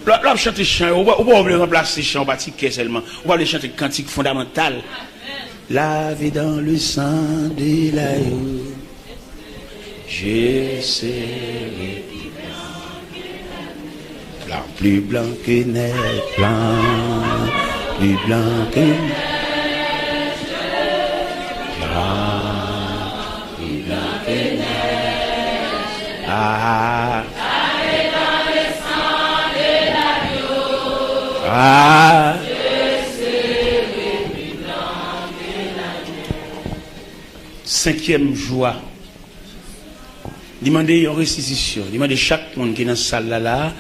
Là, chanter chant, on va remplacer chant, on va tiquer seulement. On va chanter cantique fondamental. Lavé dans le sang de l'agneau, je serai blanc, plus blanc que neige, blanc, plus blanc que neige, blanc, plus blanc que neige. Ah. Ah. Cinquième joie. Demandez une restitution. Demandez chaque monde qui est dans cette salle là,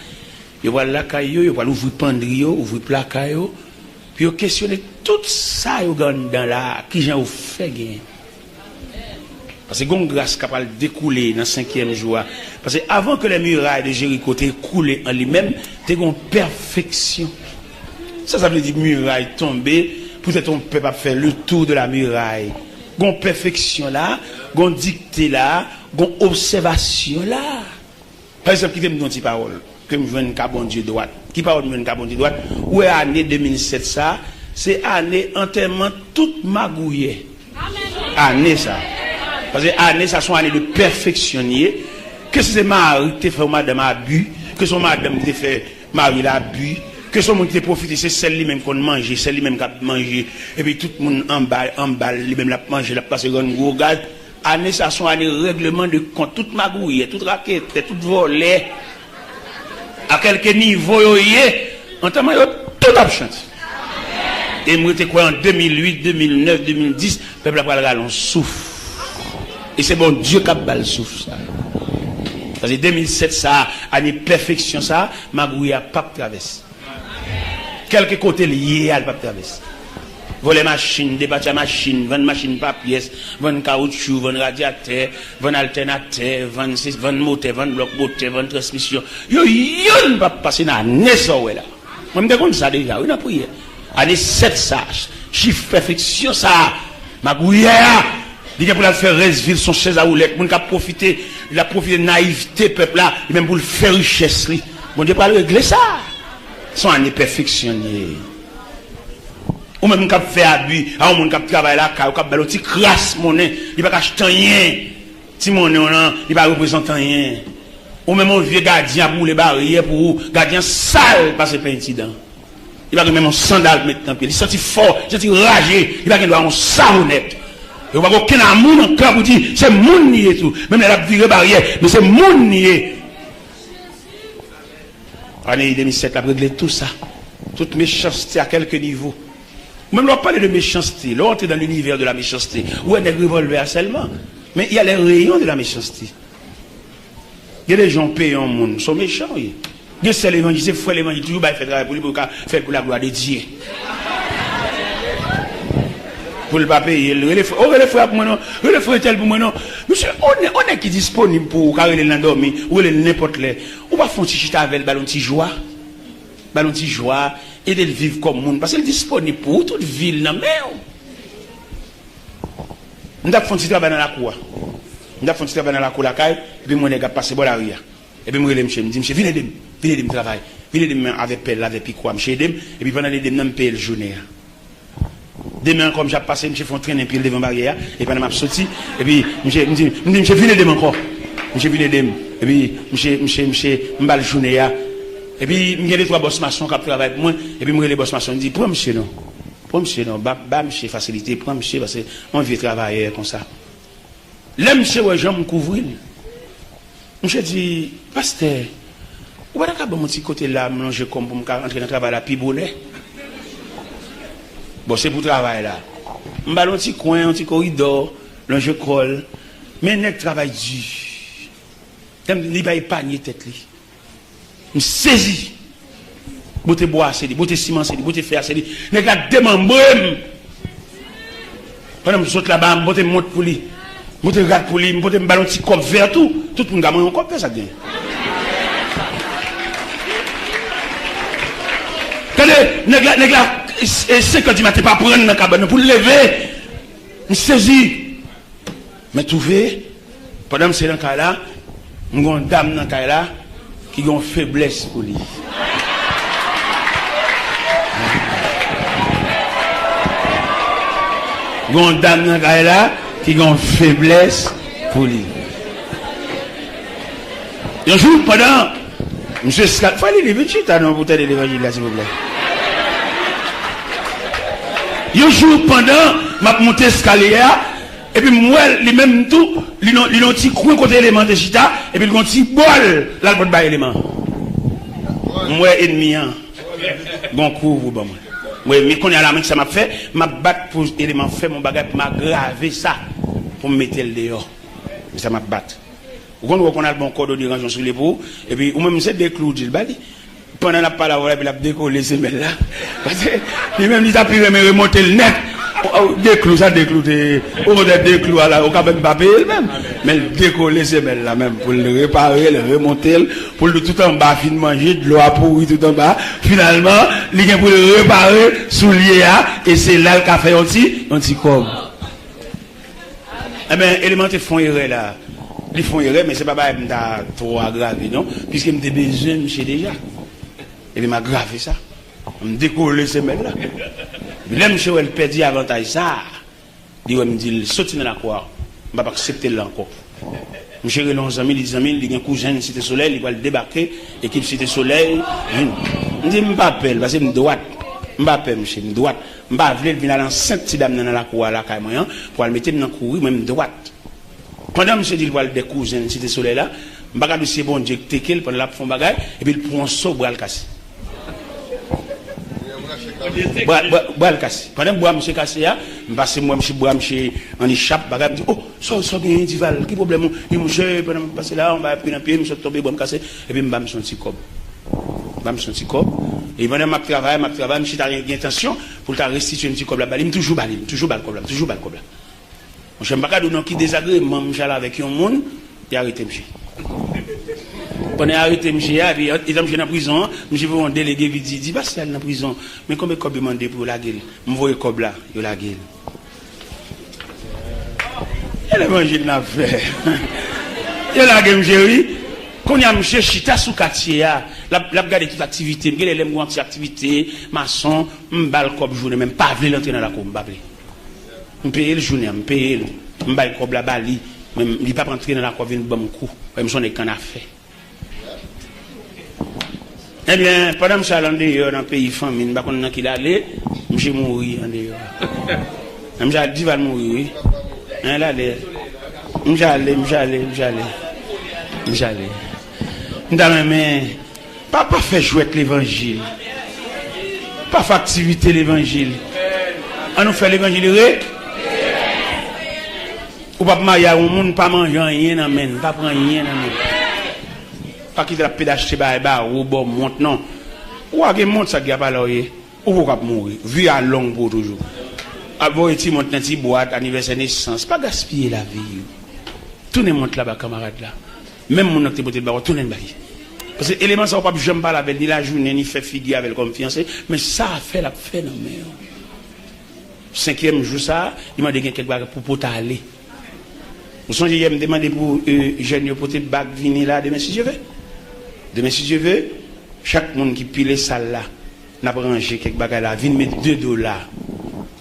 il va la caillou, il va ouvrir pendrio, ouvrir placaillou, puis il questionner tout ça dans là, qui j'en fait gain. Parce que gon grâce capable découler dans cinquième joie. Parce que avant que les murailles de Jéricho t'aient coulé en lui-même, t'es une perfection. Ça veut dire muraille tombée, peut-être on peut pas faire le tour de la muraille. Gon perfection là, gon dictée là, gon observation là. Par exemple, qui me donne une parole, que me joue un bon Dieu droite. Qui parle de un bon Dieu droite? Où est année 2007 ça? C'est année enterrement toute magouillée. Année ça. Parce que année ça sont années de perfectionner. Que c'est Marie qui fait madame a bu, que son madame qui fait Marie l'a bu. Que son monde qui profite, c'est celle-là même qu'on mange, celle-là même qui a mangé, et puis tout le monde emballe, lui-même l'a mangé, l'a passé dans gros gaz. Année, ça sont années règlement de compte, toute magouille, toute raquette, toute volée, à quelque niveau, en temps, tout a changé. Et moi, j'étais quoi en 2008, 2009, 2010, le peuple a parlé, on souffle. Et c'est bon Dieu qui a balle souffle, ça. Parce que 2007, ça, année perfection, ça, magouille a pas traversé. Quelque côté lié à la traverser. Voler machine, débattre la machine, vendre machine par pièce, vendre caoutchouc, vendre radiateur, vendre alternateur, vendre moteur, vendre bloc moteur, vendre transmission. Yo ne va pas passer dans l'année ça là. Moi me déconne ça déjà, oui n'a prière. Année 7 ça, chiffre perfection ça. Ma gouillère, dit pour la faire réserver son chaise à roulette, mon cap profiter, il a profité de naïveté peuple là, même pour le faire richesse li. Bon Dieu pas régler ça. Sont année perfectionnés. Ou même cap fait abus, à un monde cap travaille là, cap bel petit crasse monnaie, il va acheter rien. Si monnaie on il va représenter rien. Ou même un vieux gardien pour les barrières pour gardien sale passer pas incident. Il va même un sandal mettre dans pied, il senti fort, il senti ragé, il va avoir un savonnette. Il va aucun amour dans cœur pour dire c'est mon nié tout. Même la viré barrière, mais c'est mon nié. Année 2007, a réglé tout ça. Toute méchanceté à quelques niveaux. Même là, on parle de méchanceté. Là, on est dans l'univers de la méchanceté. Où est des revolvers seulement. Mais il y a les rayons de la méchanceté. Il y a des gens payants au monde. Ils sont méchants. Il y a des évangélistes, c'est frère l'évangile. Toujours, il fait travail pour lui, pour faire pour la gloire de Dieu. Pour ne pas payer. Les frères pour moi, non. Les frères tel pour moi, non. Monsieur, on est qui disponible pour carrer l'endormi, ou n'importe les. On va faire un petit chita avec le ballon de joie. Ballon de joie, et de vivre comme monde. Parce qu'il est disponible pour toute ville, non, mais. On a fait un petit travail dans la cour. On a fait un petit travail dans la cour, la caille, et puis mon gars passe bon la rue. Et puis moi, je me dis, monsieur, venez de travailler. Venez de avec pelle, avec piquois, monsieur, et puis pendant les deux, je paye le journée. Demain, comme j'ai passé, je fais un train puis devant la barrière, et puis je suis sorti, et puis je me dis, venez de encore. Je viens de et puis je me journée, et puis je les trois boss maçons qui travaillent avec moi, et puis les boss maçons disent, pour monsieur non, bah monsieur facilité, pour monsieur, parce qu'on vient travailler comme ça. Là, monsieur, ouais, je me couvrir. Monsieur dit, pasteur, vous avez un petit côté là, manger comme pour entrer dans le travail là, puis bonnet. Bon, c'est pour travail là. Je vais un petit coin, un petit corridor, là je colle. Mais il travail dur. Il va épargner tête. Je saisis. Bote bois, c'est dit, bote ciment, c'est dit, bote fer, c'est dit. Il va démembrer. Pendant que je saute là-bas, je monte pour lui. Je regarde pour lui, je me ballon petit cop vert tout. Tout le monde a un cop vert, ça dit. Attendez, et 5 heures du matin, pas prendre dans la cabane pour le lever. Je saisis. Mais trouvé, pendant que c'est dans le cas là, Une dame dans la là qui a une faiblesse pour lui. Une dame dans la là qui a une faiblesse pour lui. Un jour, pendant, monsieur Scal, il faut aller vite, non, pour t'aider l'évangile là, s'il vous plaît. Un jour, pendant, m'a monté escalier, et puis moi, les mêmes tout, ils ont un petit coin côté élément de chita, et puis ils ont un petit bol, là, le bas élément. Moi, ennemi, bon coup, vous, bon, moi. Oui, mais quand il y a la main que ça m'a fait, m'a battu pour élément fait mon bagage, m'a gravé ça, pour me mettre le dehors. Mais ça m'a battu. Vous on a le bon code de rangeant sur l'épaule, et puis, ou même c'est des clous, il bali. Pendant la parole, il a décollé ces mêmes là. Parce que, lui-même, il a pu remonter le net. Des clous, ça décloué. Ou des clous, là, au cas même pas payer même. Mais il décoller ces mêmes là, même, pour le réparer, le remonter, pour le tout en bas, fin de manger, de l'eau à pourri tout en bas. Finalement, il vient pour le réparer, soulier, et c'est là qu'il a fait un petit corps. Eh bien, élémentaire font erreur là. Ils font erreur, mais c'est pas trop aggravé, non? Puisque me besoin, monsieur déjà. Et puis m'a gravé ça. Me décoller ces mêmes là. Là, monsieur, elle perdit avantage ça. Il me dit, saute dans la croix. Je ne vais pas accepter là encore. Monsieur, il a un ami, il a un cousin de Cité Soleil, il va le débarquer, équipe Cité Soleil. Je dis, je ne m'appelle, parce que je me droite. Je m'appelle, monsieur, je me droite. Je ne vais pas venir dans cette dame dans la croix là, pour le mettre dans la cour, même droite. Pendant que monsieur dit, il va le cousin de Cité Soleil là, je ne vais pas dire, bon Dieu, qu'il pendant la fond bagaille, et puis il prend un saut pour le casser. Bois le casse. Pendant que bois monsieur cassé là, parce que moi monsieur bois monsieur en échappe, bagarre me dit oh, ça bien dival, qui problème monsieur pendant passer là, on va prendre un pied, monsieur tomber bois me casser et puis me son petit cob. Son petit cob et pendant ma travail, monsieur t'a intention pour t'a restituer un petit cob là, il me toujours bal cob là. Mon cher pas donner qui désagrément monsieur là avec un monde, il a arrêté monsieur. Pendant arrêté monsieur, il est dans la prison, monsieur veut un délégué, il dit, bah c'est dans la prison, mais combien de cob demandé pour la gueule? Je vois le cob là, il la gueule. Il l'évangile n'a fait. Il la gueule, monsieur, quand il y a monsieur chita sous quartier, la regarde toute activité, il y a une activité, maçon, je bats le cob journée, même pas vle l'entrer dans la cour, je paye le journée, je paye le bats le cob là, bali, même il ne pas rentrer dans la cour, il bon coup, même son écran a fait. Eh bien, pendant que je suis allé dans le pays famine, je ne sais pas qui allait, je suis mort en dehors. Je suis dit, je vais mourir. Je suis allé. Mais, pas faire jouer l'évangile. Pas faire activité l'évangile. On nous fait l'évangile, ou pas marier au monde, pas manger rien, pas prendre rien. Pas quitter la pédache ou bon monte non ou à monte ça qui a pas là ou vous cap mourir vie à long pour toujours avoir été monte dans petite boîte anniversaire naissance pas gaspiller la vie tout ne monte là-bas camarade là même mon acte beauté ba tout ne parce que élément ça pas jamais parler avec ni la journée ni fait figuer avec comme fiancé mais ça a fait la fait non mais cinquième jour ça il m'a dit quelque chose pour aller vous songez il me demander pour jeune pour te bac venir là demain si je veux. Demain, si Dieu veut, chaque monde qui pile salle là, n'a pas rangé quelque bagages là, vient mettre $2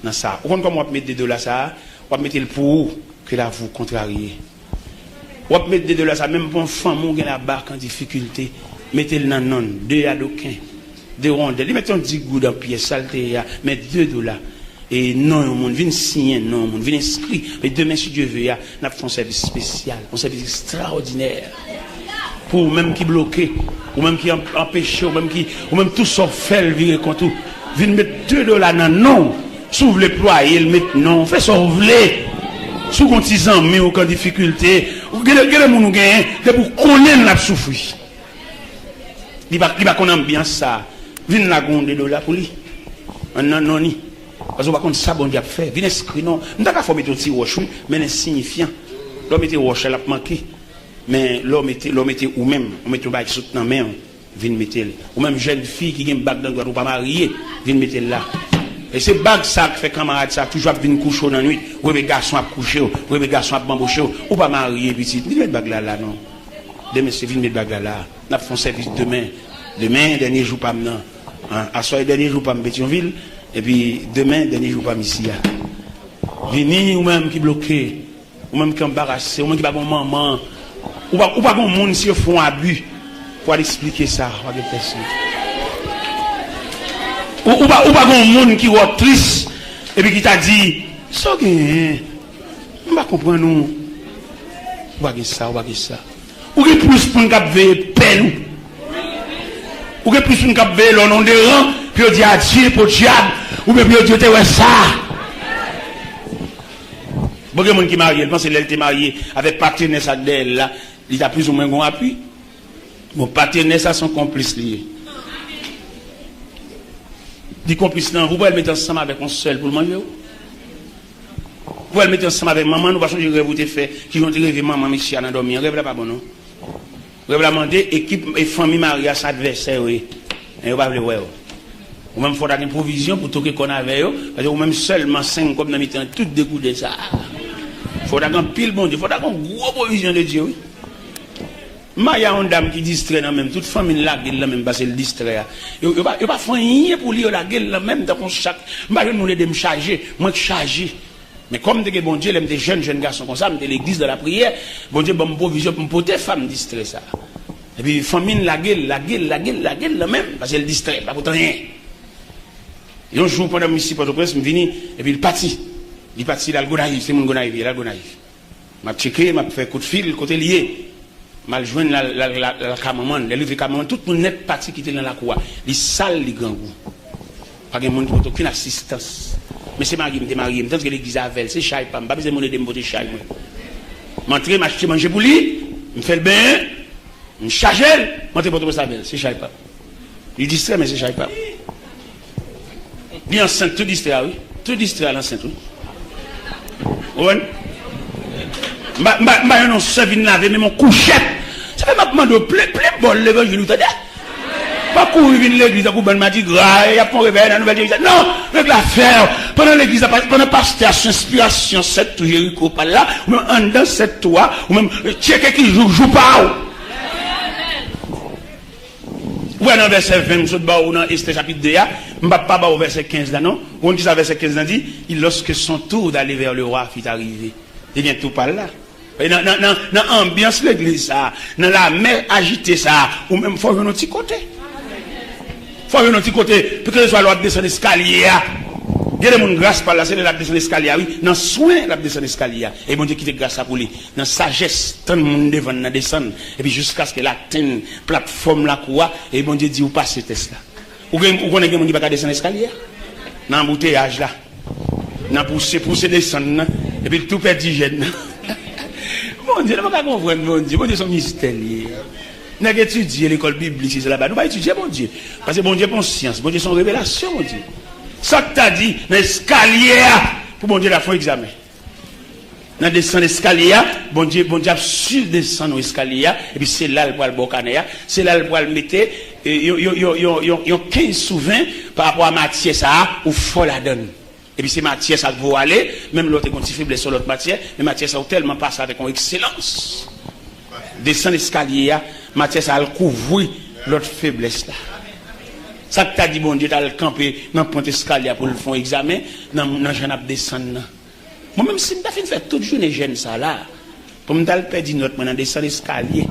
dans ça. Ou comme on va mettre $2 ça, on va mettre le pour que là vous contrariez. On va mettre $2 ça, même pour un femme qui a la barque en difficulté, mettez-le dans non, 2 adoquins, 2 rondelles, mettez un 10 gouttes dans pièce, saleté, mettez $2. Et non, on monde vient signer, non, on vient inscrire. Mais demain, si Dieu veut, on a fait un service spécial, un service extraordinaire. Pour même qui bloqué, ou même qui empêché, ou même tout sauf fait, virer contre tout. Vient mettre $2 dans non. S'ouvre les ployés, le mettre non. Fait sauver. Sous qu'on t'y mais aucune difficulté. Ou regardez mon gain, c'est pour connaître la souffrir. Il va qu'on ambiance ça. Vient la gonde $2 pour lui. Non, non, ni. Parce qu'on va contre ça, bon Dieu a fait. Vient inscrire non. Nous n'avons pas mettre un petit roche, mais insignifiant. L'homme était roche, elle a manqué. Mais l'homme était ou même, on met un bac sous la main, vient mettre. Ou même jeune fille qui a un bac dans le droit ou pas mariée, vient mettre là. Et c'est bac ça qui fait camarade ça, toujours venir coucher dans la nuit, ou les garçons à coucher, ou les garçons à bamboucher, ou pas marié, petit. Il met bac là, non. Demain, c'est venu de bagarre là. Nous faisons service demain. Demain, dernier jour, pas maintenant. À soir, dernier jour, pas en Pétionville. Et puis, demain, dernier jour, pas ici. Venez, ou même qui bloqué, ou même qui embarrassé, ou même qui pas bon maman, ou pas bon monde si ils font abus. Pour aller expliquer ça, ou pas bon monde qui est triste, et puis qui t'a dit, ça, on ne va pas comprendre nous. Ou pas ça, ou pas ça. Ou qui plus pour nous veiller peine. Ou qui plus pour nous veiller le nom de rang, puis on dit adieu pour le diable, ou bien on dit ouais ça. Bon, il y a des gens qui sont mariés, je pense qu'elle était mariée avec partenaire ça d'elle là, il a plus ou moins un appui. Mon partenaire ça sont complices liés. Des complices là, vous pouvez le mettre ensemble avec un seul pour le manger. Vous pouvez le mettre ensemble avec maman, nous pas changer rêve vous fait, qui vont rêver maman monsieur à dormir, rêve là pas bon non. Rêve là demander équipe et famille mariée à sa adversaire oui. Et vous pas le ouais. Ou même faut une provision pour tout que qu'on avait parce que ou même seulement 5 comme dans mi-temps tout dégoûter ça. Faut d'avoir un pile bon Dieu, faut d'avoir une grosse provision de Dieu. Oui. Mais il y a une dame qui distrait dans même toute famille la gueule là même parce qu'elle distrait. Il pas faire rien pour lire la gueule là même dans chaque moi je nous de me charger, moi charger. Mais comme de bon Dieu, les jeunes garçons comme ça, de l'église de la prière, bon Dieu bonne provision pour me porter femme distrait ça. Et puis famille la gueule là même parce qu'elle distrait pas pour rien. Et un jour pendant ici pour presse me vini et puis il parti là le gonaïf, c'est mon gonaïf, il a le gonaïf. M'a checké, m'a fait coup de fil côté lié. M'a joindre la cameraman, les livres cameraman, tout le monde net parti qui était dans la cour. Les salles les grands goût. Pas de monde qui aucune assistance. Mais c'est marié, tant que l'église avait, c'est chai pas, pas besoin de me porter chai moi. M'entrer, m'acheter manger pour lui, me fait le bain, me charger, m'entrer pour ça belle, c'est chai pas. Il distrait mais c'est chai pas. Bien enceinte, tout distrait oui. Tout distrait à l'enceinte oui. Ouais. Ma non se vient laver mais mon couchette. Ça fait m'a demandé plein bol l'évangile t'as dit. Pas courir venir l'église pour ben m'a dit gras, il y a pas réveil dans nouvelle église. Non, avec l'affaire pendant l'église pendant pasteur inspiration cette tout Jéricho par là, ou même en dans cette toi, ou même checker qui joue pas. Ouais dans verset 20 sur bas ou dans Esther chapitre 2 m'pas pas au verset 15 là non. On dit ça verset 15 là dit, lorsque son tour d'aller vers le roi fit arriver. Il vient tout par là. Et dans l'ambiance de l'église, dans la mer agitée, ça, ou même il faut venir un petit côté. Il faut venir un petit côté, pour que ce soit l'autre descendre l'escalier. Il y a des gens grâce par là, c'est la descendre l'escalier, oui. Dans soin, la descendre l'escalier. Et bon Dieu qui te grâce pour lui. Dans sagesse, tant de monde devant la descendre. Et puis jusqu'à ce qu'elle atteigne la plateforme, la cour, et bon Dieu dit, ou passe ce test là. Ou connaissez des gens qui ne peuvent pas descendre l'escalier? Dans l'embouteillage là. Dans pousser descendre, et puis tout perd d'hygiène. Bon Dieu, ne pas comprendre, bon Dieu, son mystère. Nous avons étudié l'école biblique, c'est là-bas. Nous pas étudier, bon Dieu. Parce que bon Dieu, conscience, bon Dieu, son révélation, bon Dieu. Ça que tu as dit, dans l'escalier, pour bon Dieu, la foi examen. Dans descendre l'escalier, bon Dieu, a su descendre l'escalier, et puis c'est là le poil bocanéa, c'est là le poil mettre, yon 15 souverains par rapport à matière, ça, ou faut la donne. Et puis c'est matière ça vous aller, même l'autre est faible sur l'autre matière, mais matière ça tellement passe avec une excellence. Descendre l'escalier, matière ça couvrir l'autre faiblesse là. Ça que t'as dit bon Dieu t'as le camper dans point escalier pour le faire examen, dans jeune ap descendre. Moi même si m'ta fin faire toute journée jeune ça là, pour m'ta le perdre notre dans descendre l'escalier.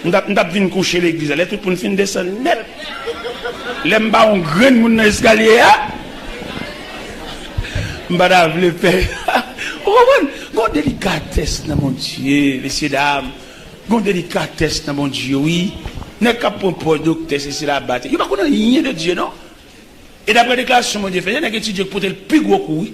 M'ta venir coucher l'église là tout pour fin descendre net. L'aime ba on grand monde dans l'escalier. Madame le père. Gon délicatesse dans mon Dieu, messieurs dames. Gon délicatesse dans mon Dieu, oui. N'est qu'à pour docteur c'est la bataille. Il pas connaître rien de Dieu non. Et d'après déclaration mon Dieu fait, n'est que Dieu pour le plus gros coup, oui.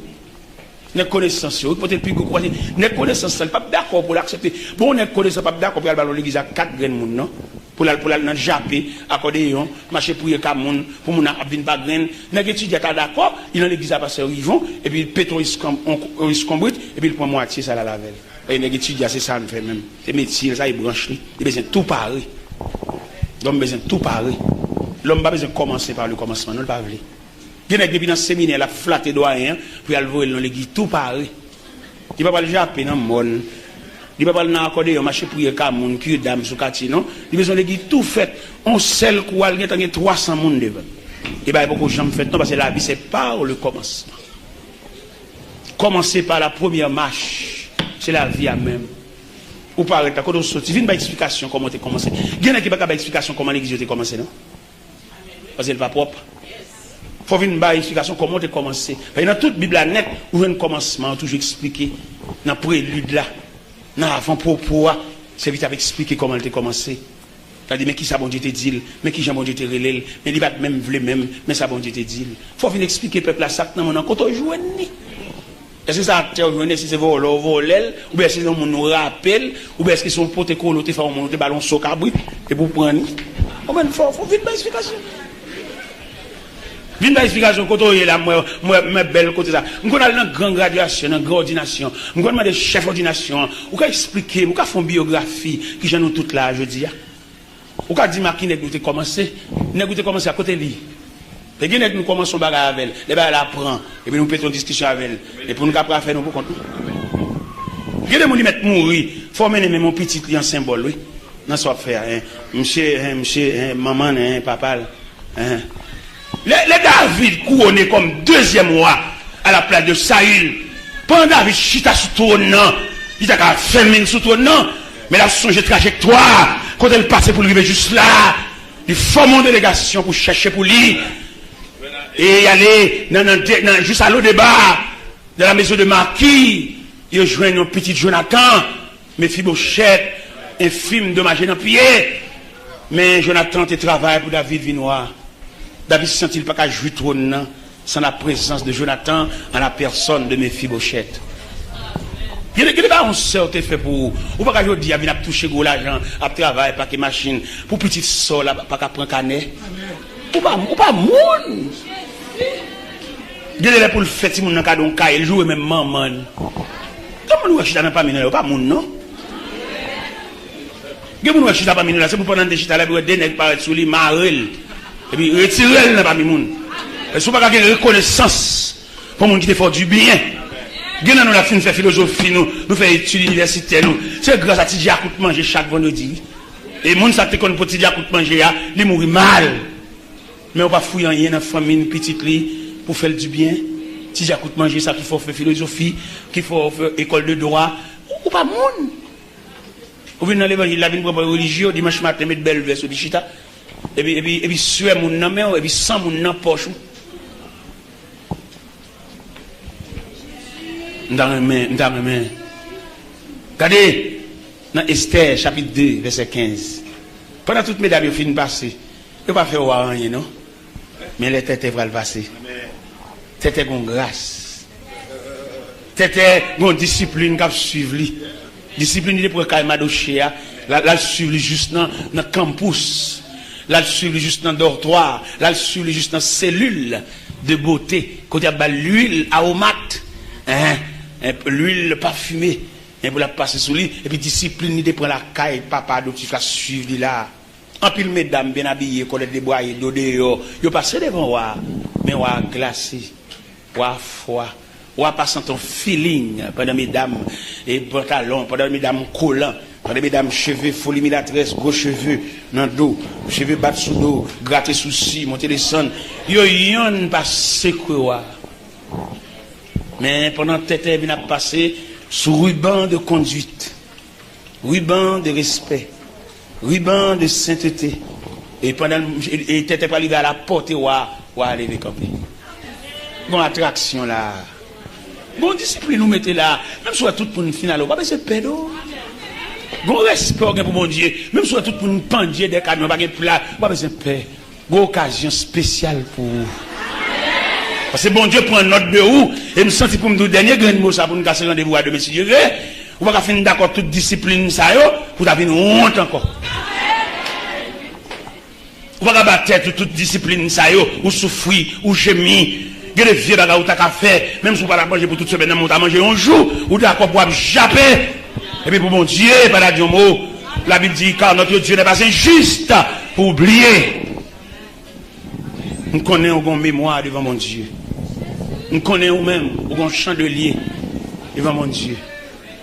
N'est connaissance, oui, pour le plus gros coup. N'est connaissance, pas d'accord pour l'accepter. Bon, n'est connaissance pas d'accord pour aller dans l'église à 4 graines moun non. Pour aller dans Japé, accordéon, marcher pour y moun, pour moun a venir pas graine. N'est que étudier d'accord, il dans l'église à passer Rivon et puis pétro iscombrit et puis il prend moitié ça la lavel. Et n'est que étudier c'est ça on fait même. C'est métier ça il branche lui. Il besoin tout pareil. L'homme besoin tout pareil. L'homme pas besoin commencer par le commencement, non pas vrai. Il y a depuis dans le séminaire la flatter doyen pour aller voir dans l'église tout pareil. Il va pas le Japé dans monde. Il ne peut pas le accorder, on marche pour y avoir moun qui dame sous quartier, non? Il besoin de tout fait. On sait qu'il y a 300 moun devant. Et bien, il n'y a pas de gens fait, non, parce que la vie, c'est par le commencement. Commencer par la première marche, c'est la vie à même. Ou par exemple, quand on sortit, il y a une explication comment tu as commencé. Il y a une explication comment l'église a commencé, non? Parce qu'elle n'est pas propre. Il faut une explication comment tu as commencé. Dans toute la Bible net, où un commencement, toujours expliqué. Dans le prélude là, dans l'avant-propos, c'est vite à expliquer comment tu as commencé. C'est-à-dire, mais qui ça bon Dieu te dit, mais qui j'ai bon Dieu te relève, mais il va même voulu même, mais ça bon Dieu te dit. Il faut venir expliquer peuple à ça, non, mon quand on joue. Est-ce que ça te rejoint si c'est vol, ou bien si on nous rappelle, ou bien est-ce qu'ils sont potes qu'on te fait un ballon sur cabri, et pour prendre. Il faut vite une explication. Vite une explication, quand on est là, moi, belle côté ça. On a une grande graduation, une grande ordination, on a des chefs d'ordination, on peut expliquer, on peut faire une biographie, qui j'en ai toute là, je dis. On peut dire, qui n'est pas commencé, n'est pas commencé à côté de lui. Et bien, nous commençons à bagarre avec elle, les bagarres elle apprend, et puis nous faisons une discussion avec elle, et pour nous capables faire nous pour compte. Il y a des gens qui mettent mourir, il faut mener mon petit client symbole, oui. Dans ce faire, monsieur, maman, papa. Les David couronné comme deuxième roi à la place de Saül. Pendant David chita sous trône, il a fermé sous trône, mais il a changé de trajectoire. Quand elle passait pour arriver juste là, il forme une délégation pour chercher pour lui. Et il allait juste à l'eau débat de la maison de marquis. Il joint un petit Jonathan, Mephibosheth, infime dommagé dans le pied. Mais Jonathan te travaille pour David Vinoir. David ne sent-il pas qu'à jouer trône sans la présence de Jonathan en la personne de Mephibosheth. Il y a des gens qui fait pour ou pas qu'à dire, il a touché gros l'argent, à travailler, pas que machine, pour petite soeur, pas qu'à prendre canet. Ou pas moun. Il y a des gens pour le faire, si moun nan kadon ka, il joue même maman. Comment nous chita n'a pas miné, pas moun non? Il y a des gens qui chita pas miné, c'est pour prendre des chita là, pour des nègres paraître sous lui, marel. Et puis retirer n'a pas mis moun. Et si vous pas une reconnaissance pour moun qui te fait du bien. Nous la fin faire philosophie, nous faire études universitaires, c'est grâce à Tidja Kout manger chaque vendredi. Et moun ça te connaît pour Tidja Kout manger, il mourit mal. Mais on va fouiller rien dans la famille, petite lit, pour faire du bien. Tidja Kout manger ça qu'il faut faire philosophie, qu'il faut faire école de droit. Ou pas moun. Ou venez dans l'évangile, la vie pour religieux, dimanche matin, mettre belle verse de chita. Et puis, suer moun nan men, et puis sans moun nan poche. Dans la main. Regardez, dans Esther, chapitre 2, verset 15. Pendant toutes mes dames, ils finissent passer. Ils ne pas faire rien, non? Mais les têtes vont le passer. Tête une grâce. Tête une discipline qui suivre. Discipline, il est pour qu'il m'adocher. Là, suivre juste dans le campus. Là, suivre juste dans le dortoir. Là, suivre juste dans la cellule de beauté. Quand il y a l'huile aromate. L'huile parfumée, pour la passer sous lui, et puis discipline, il prend la caille, papa adoptif, la suivre là. En pile, mesdames, bien habillées, colette déboyée, d'odéo, ils passent devant moi, mais on a glacé, on a froid, on a passé ton feeling, pendant mesdames, et pantalon, pendant mesdames collants, pendant mesdames cheveux, folie milatrice, gros cheveux, dans le dos, cheveux battent sous dos, gratter sous ci, monter les sons, yon pas secouer. Mais pendant que Tété vient passer sous ruban de conduite, ruban de respect, ruban de sainteté. Et pendant et Tété pas arriver à la porte ou à aller camper. Bon attraction là. Bon discipline nous mettez là. Même soit tout pour une finale, pas besoin de pédo. Bon respect pour mon Dieu. Même soit tout pour une pendier des camions, pas besoin de plat, pas besoin de paix. Bon occasion spéciale pour parce que bon Dieu prend note de où et me sentit pour me dire dernier grand mot ça pour nous casser rendez-vous à demain si Dieu veut. On va finir d'accord toute discipline ça yo pour ta venir honte encore. On va battre toute discipline ça yo ou souffrir ou gémir. Il y a des vieux bagages où tu as fait même si on va la manger pour toute semaine on t'a mangé un jour ou d'accord pour japper et puis pour mon Dieu pas la dire mot la Bible dit car notre Dieu n'est pas injuste pour oublier. Nous connaissons une mémoire devant mon Dieu. Nous connaissons même un chandelier devant mon Dieu.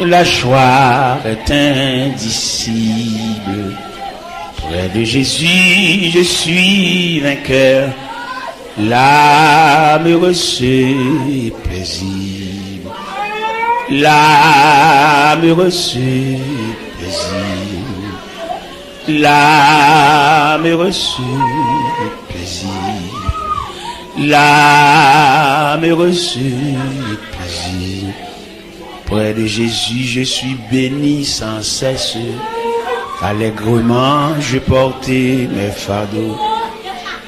La joie est indicible. Près de Jésus, je suis vainqueur. L'âme heureuse et paisible. L'âme heureuse et paisible. L'âme heureuse et paisible. L'âme heureuse et paisible. Près de Jésus, je suis béni sans cesse. Allègrement, je portais mes fardeaux.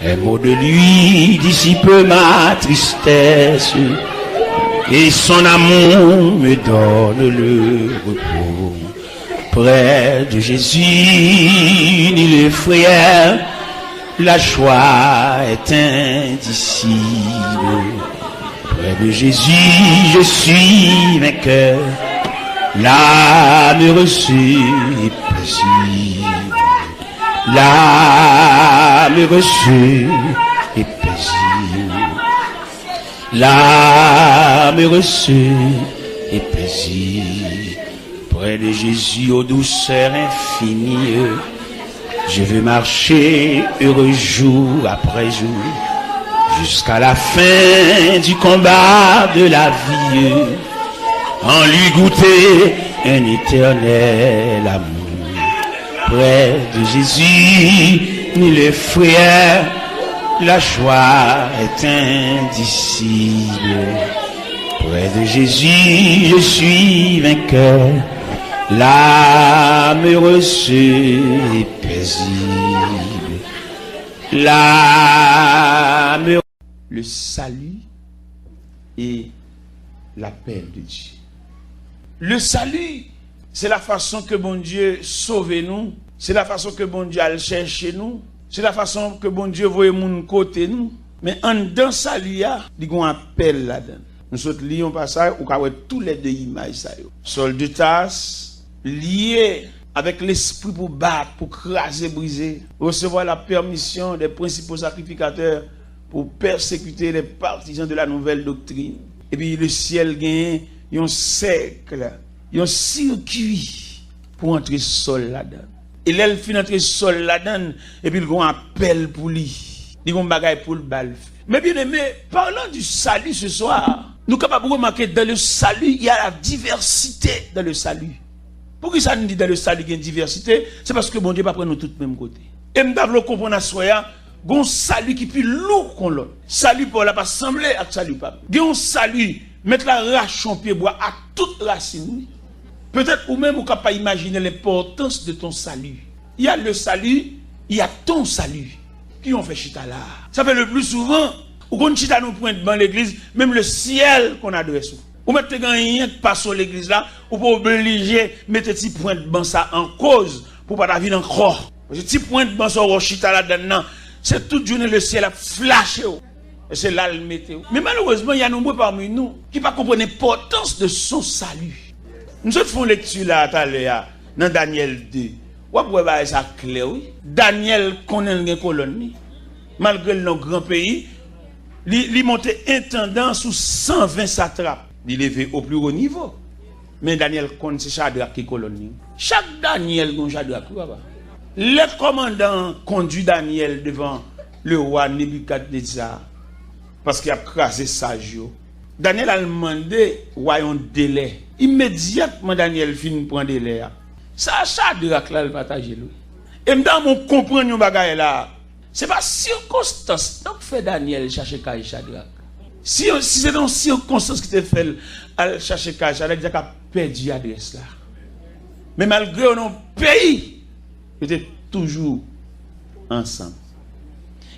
Un mot de lui dissipe ma tristesse. Et son amour me donne le repos. Près de Jésus, ni les frères, la joie est indicible. Près de Jésus, je suis vainqueur. L'âme heureuse et paisible. L'âme heureuse et paisible. L'âme heureuse et paisible. Près de Jésus, aux douceurs infinies, je veux marcher heureux jour après jour, jusqu'à la fin du combat de la vie, en lui goûter un éternel amour. Près de Jésus, ni les frères, la joie est indicible. Près de Jésus, je suis vainqueur. L'âme heureuse et paisible. L'âme heureuse. Le salut et l'appel de Dieu. Le salut, c'est la façon que bon Dieu sauve nous. C'est la façon que bon Dieu a cherché nous. C'est la façon que bon Dieu voit mon côté nous. Mais en dans salut, il y a un appel là-dedans. Nous sommes liés au passage où on tous les deux images. Sol de tasse, lié avec l'esprit pour battre, pour craser, briser. Recevoir la permission des principaux sacrificateurs pour persécuter les partisans de la nouvelle doctrine. Et puis le ciel gagne un cercle, un circuit pour entrer sol là-dedans. Et là, il finit entrer sol là-dedans, et puis il y a un appel pour lui. Il y a un bagage pour le bal. Mais bien aimé, parlant du salut ce soir, nous sommes capables de remarquer dans le salut, il y a la diversité dans le salut. Pourquoi ça nous dit dans le salut qu'il y a une diversité? C'est parce que bon Dieu ne va pas prendre nous tous même côté. Et nous devons comprendre à soi, il y a un salut qui est plus lourd qu'on l'autre. Salut pour la pas sembler à salut pas. Il y a un salut, mettre la rache en pied bois à toute racine. Peut-être ou même vous ne pouvez pas imaginer l'importance de ton salut. Il y a le salut, il y a ton salut. Qui ont fait chita là? Ça fait le plus souvent, ou qu'on chita nous pointe dans l'église, même le ciel qu'on adresse. Ou mettez rien qui passe sur l'église là, ou pas obligé mettre petit point de ban ça en cause pour pas vivre encore. Parce que petit point de ban sur chita là dedans, c'est toute journée le ciel a flashé. Et c'est là le météo. Mais malheureusement, il y a nombreux parmi nous qui ne comprennent pas l'importance de son salut. Nous faisons lecture là tout à l'heure dans Daniel 2. Ou pouvez ça clair oui. Daniel connaît une colonne. Malgré le grand pays, il montait intendant sous 120 satrapes. Il élevé au plus haut niveau. Mais Daniel connaît c'est Shadrach qui colonne. Chaque Daniel gon Shadrach le commandant conduit Daniel devant le roi Nebuchadnezzar parce qu'il a crasé sage. Daniel a demandé un délai. Immédiatement Daniel finit prendre délai. Ça Shadrach là le partager lui. Et dans mon comprendre bagay là, c'est pas circonstance donc fait Daniel chercher Kaï Shadrach. Si c'est dans circonstance qui te fait chercher Kaï Shadrach, il a perdu adresse là. Mais malgré nos pays, ils étaient toujours ensemble.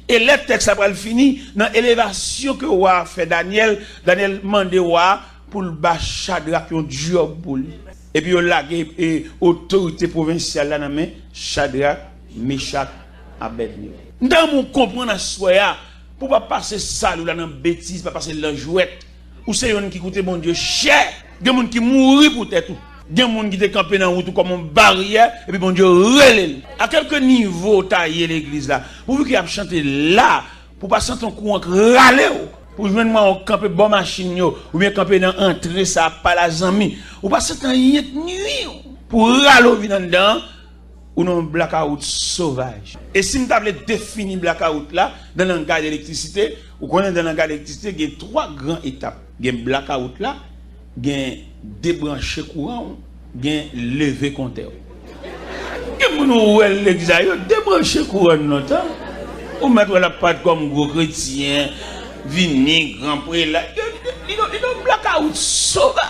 Et le texte après fini dans l'élévation que roi fait Daniel demande roi pour le bas Shadrach un job pour lui. Et puis il a et autorité provinciale là dans main Shadrach, Meshach, Abednego. Dans mon comprendre soya pour pas passer ça là dans bêtise, pas passer dans jouette. Ou c'est yon qui coûte bon Dieu cher, des gens qui mourir pour tête tout. Des gens qui te campé dans route comme une barrière et puis bon Dieu relève. À quelque niveau tailler l'église là. Pour vous qui a chanté là pour pas sentir un courant râler. Pour joindre moi on camper bon machine yo ou bien camper dans entrée ça pas la zami ou passer temps nuit pour ralo vinn dedans ou non blackout sauvage. Et si nous avons défini blackout là dans le langage d'électricité, ou connaissez dans le langage d'électricité, il y a 3 grandes étapes. Il y a blackout là, il y a débrancher courant, il y a lever compteur. Et nous l'église débrancher courant notre ou mettre la patte comme gros chrétien, vini grand prêtre là, il y a blackout sauvage.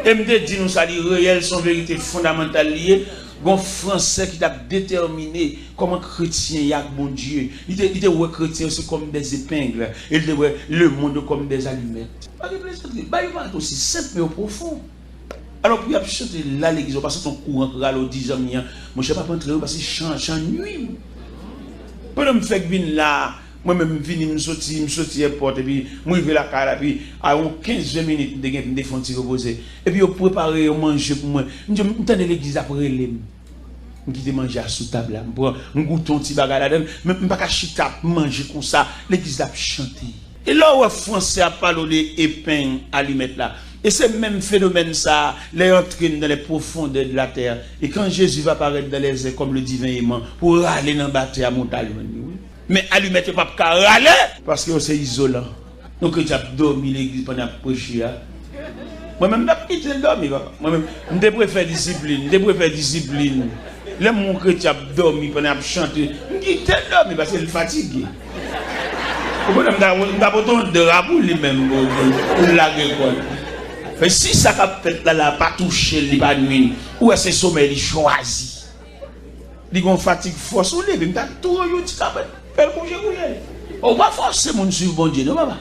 Et me dit nous ça dit réel son vérité fondamentale liée. Bon français qui a déterminé comment chrétien y a bon Dieu. Il était ouais chrétien c'est comme des épingles. Il était ouais le monde comme des allumettes. Pas de plaisir. Bah il va aussi simple mais au profond. Alors puis il a chanté là l'église parce que son courant râle au 10 ans mon chef pas rentrer parce que chant nuit. Pendant me fait vinn là moi-même vini me sortir porte et puis moi vais la cara puis à 15-20 minutes de me défendre reposer et puis on préparer manger pour moi me tande l'église après les me quitter manger sous table là me goûter petit bagage là-dedans même pas chita manger comme ça l'église a chanter et là où français a parlé épingle allumette là et c'est même phénomène ça les entraîne dans les profondeurs de la terre et quand Jésus va apparaître dans les airs comme le divin aimant pour aller dans bâtir à montagne. Mais allumette pas râler parce que c'est isolant. Donc tu as dormi l'église pendant la prêcher. Moi-même, je n'ai pas dormi. Moi-même, je préfère discipline. Là, mon chrétien a dormi pendant la chanter. Je dis dormi parce qu'il est fatigué. Je n'ai pas de drapeau lui-même pour la récolte. Mais si ça a fait là, pas touché, il pas nuit, ou est-ce que sommeil il choisi? Il y a une fatigue force ou lever, il a tout eu, tu as fait congé. On va forcer mon suivre bon Dieu, non, papa?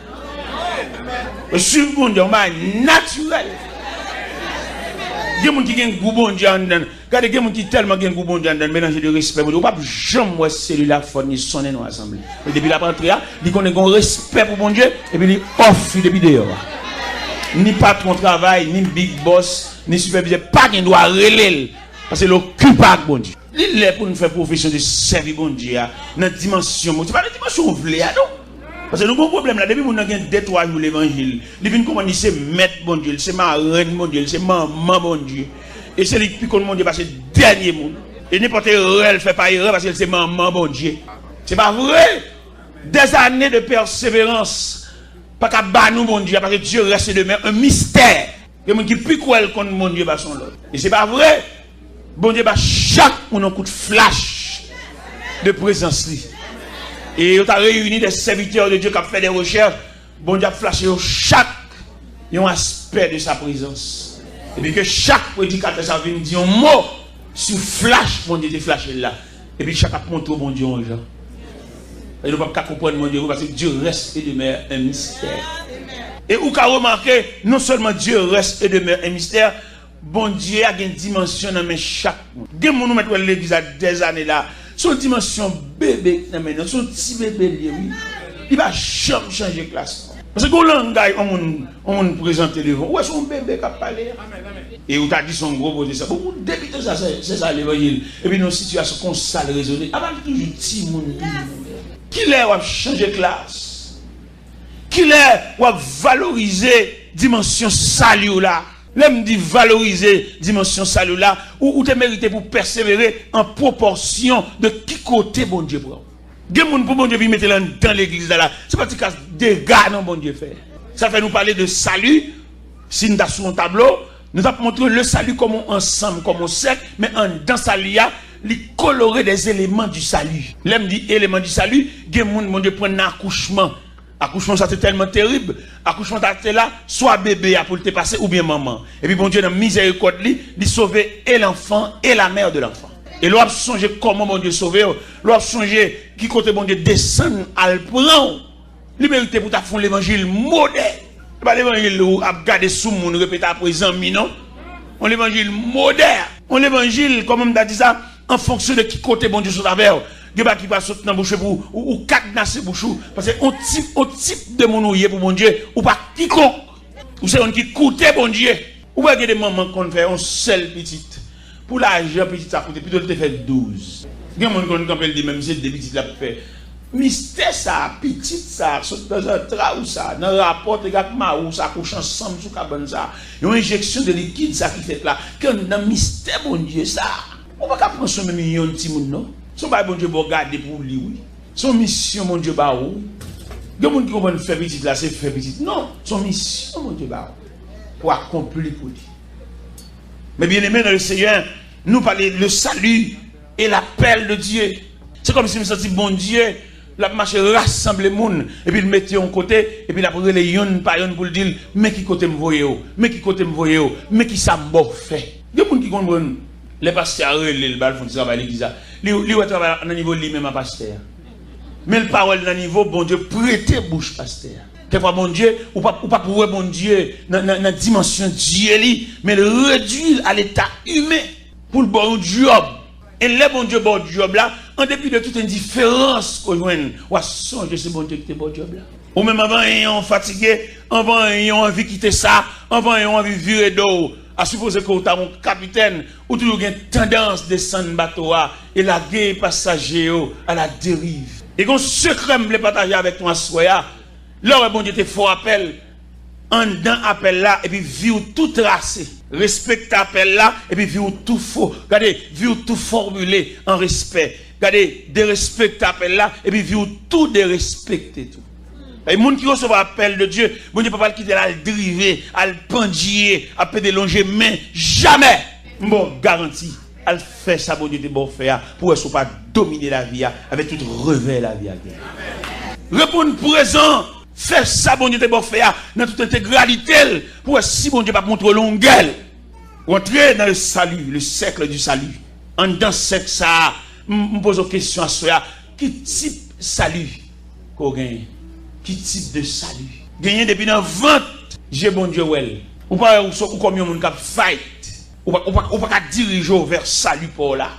Suivre bon Dieu, on va naturel. Il y a des gens qui ont un goût bon Dieu en dedans. Regardez, il y a des gens qui ont tellement un goût bon Dieu en dedans, mélanger de respect. On ne peut pas jamais voir celui-là fournir sonner dans l'assemblée. Et depuis la rentrée, il connaît un respect pour bon Dieu, et puis il offre depuis dehors. Ni patron travail, ni big boss, ni superviseur, pas qu'il doit relayer. Parce que l'occupable bon Dieu. Il est pour nous faire profession de servir bon Dieu dans la dimension. Ce n'est pas la dimension ouvlée, non? Parce que nous avons un problème là, depuis que nous avons détourné l'évangile, depuis que nous avons c'est maître bon Dieu, c'est ma reine bon Dieu, c'est maman bon Dieu. Et c'est lui qui connaît mon Dieu parce que c'est le dernier monde. Et n'importe quel erreur ne fait pas erreur parce que c'est maman bon Dieu. C'est pas vrai. Des années de persévérance. Pas qu'à battre nous, mon Dieu, parce que Dieu reste demain un mystère. Il y a des gens qui plus croient contre mon Dieu, son lot. Et c'est pas vrai. Bon Dieu, chaque on a un coup de flash de présence. Et on a réuni des serviteurs de Dieu qui ont fait des recherches. Bon Dieu a flashé chaque un aspect de sa présence. Et puis que chaque prédicateur ça vient dire un mot sur flash, bon Dieu, te flashé là. Et puis chaque a montré bon Dieu aux gens. Et nous ne pouvons pas comprendre mon Dieu parce que Dieu reste et demeure un mystère. Et où qu'a remarqué, non seulement Dieu reste et demeure un mystère, bon Dieu a une dimension dans chaque monde. Dès que nous mettons l'église à des années là, son dimension bébé, son petit bébé, oui, il va jamais changer de classe. Parce que quand langage, on présente devant, où est son bébé qui a parlé? Et où tu as dit son gros côté, ça. Beaucoup de députés, c'est ça l'évangile. Et puis nos situations comme ça, le raisonner. Avant toujours petit monde. Qui est ou changer de classe? Qui est ou valoriser dimension salut là? L'aime dit valoriser dimension salut là, ou te mérité pour persévérer en proportion de qui côté bon Dieu prend. Des gens pour bon Dieu puis mettre dans l'église là. C'est pas cas des gars non bon Dieu fait. Ça fait nous parler de salut. Si nous avons sur un tableau, nous avons montré le salut comme ensemble, comme un cercle, mais dans salut il colorer des éléments du salut. L'aime dit éléments du salut, des gens bon Dieu prend un accouchement. Accouchement ça c'est tellement terrible. Accouchement ça là, soit bébé pour te passer ou bien maman. Et puis bon Dieu dans miséricorde il sauver et l'enfant et la mère de l'enfant. Et l'on a songé comment mon Dieu sauver, l'on a songé qui côté mon Dieu descend à le prendre. Liberté pour ta fond l'évangile moderne. Pas l'évangile où a gardé sous moun répéter à présent non. On l'évangile moderne. On l'évangile comme on a dit ça en fonction de qui côté bon Dieu sur la verre. Il y a qui va sauter dans bouche pour ou cadenasser bouche parce que on type de mon ouïe pour mon Dieu ou pas quiconque. Ou c'est on qui coûte bon Dieu. Ou pas des mamans qu'on fait un seul petite. Pour l'argent, petit ça coûte plutôt de faire 12. Il y a des gens qui dit même si des petites la fait Mystère ça, petit ça, dans un tra ou ça, dans le rapport de gars ou ça couche ensemble sous cabane ça. Une injection de liquide ça qui fait là. Quand dans mystère bon Dieu ça. On va pas prendre son million de petit monde non. Son ba bon Dieu pour garder pour lui oui. Son mission mon Dieu ba ou. Des monde qui comprend faire petit là, c'est faire petit. Non, son mission mon Dieu ba pour accomplir pour lui. Mais bien aimé dans le Seigneur, nous parler le salut et l'appel de Dieu. C'est comme si nous sentions bon Dieu la marche rassemble les monde et puis le mettre en côté et puis la prendre les yon par yon pour le dire mais qui côté me voyez mais qui côté me voyez mais qui ça m'a fait des monde qui comprennent les pasteurs le bal font travail l'église lui travaille à niveau lui même à pasteur mais le parole dans niveau bon Dieu prêter bouche pasteur quelquefois bon Dieu ou pas pour bon Dieu dans dimension Dieu li mais le réduire à l'état humain pour le bon job et le bon Dieu bon job là en dépit de toute indifférence qu'on joigne, ou à songer ce bon Dieu qui est bon job là. Ou même avant ayant fatigué, avant ayant envie de quitter ça, avant ayant envie de virer d'eau, à supposer que tu as un capitaine, ou toujours une tendance de descendre bateau et la guerre passager à la dérive. Et qu'on secret me partager avec toi soya, là bon Dieu te faut appel, en dedans appel là, et puis vivre tout tracé. Respecte appel là, et puis vivre tout faux. Regardez, vivre tout formulé en respect. Regardez, de respecter l'appel là, et puis vivre tout de respecter tout. Et les gens qui reçoivent l'appel de Dieu, bon Dieu ne peut pas le quitter, à le driver, à le pendier, à le délonger main, jamais. Bon, garantie, à le faire ça, bon Dieu te bon faire, pour ne pas dominer la vie, avec tout revers la vie. Répondre présent, faire ça, bon Dieu te bon faire, dans toute intégralité, pour si bon Dieu ne pas montrer longueur, entrer dans le salut, le cercle du salut. En dans ce cercle, ça, je me pose une question à soi. Quel type de salut qu'on gagne? Quel type de salut? Gagner depuis dans 20 j'ai bon Dieu well. Ou pas ou combien de monde qui fight. Ou pas diriger vers salut pour là.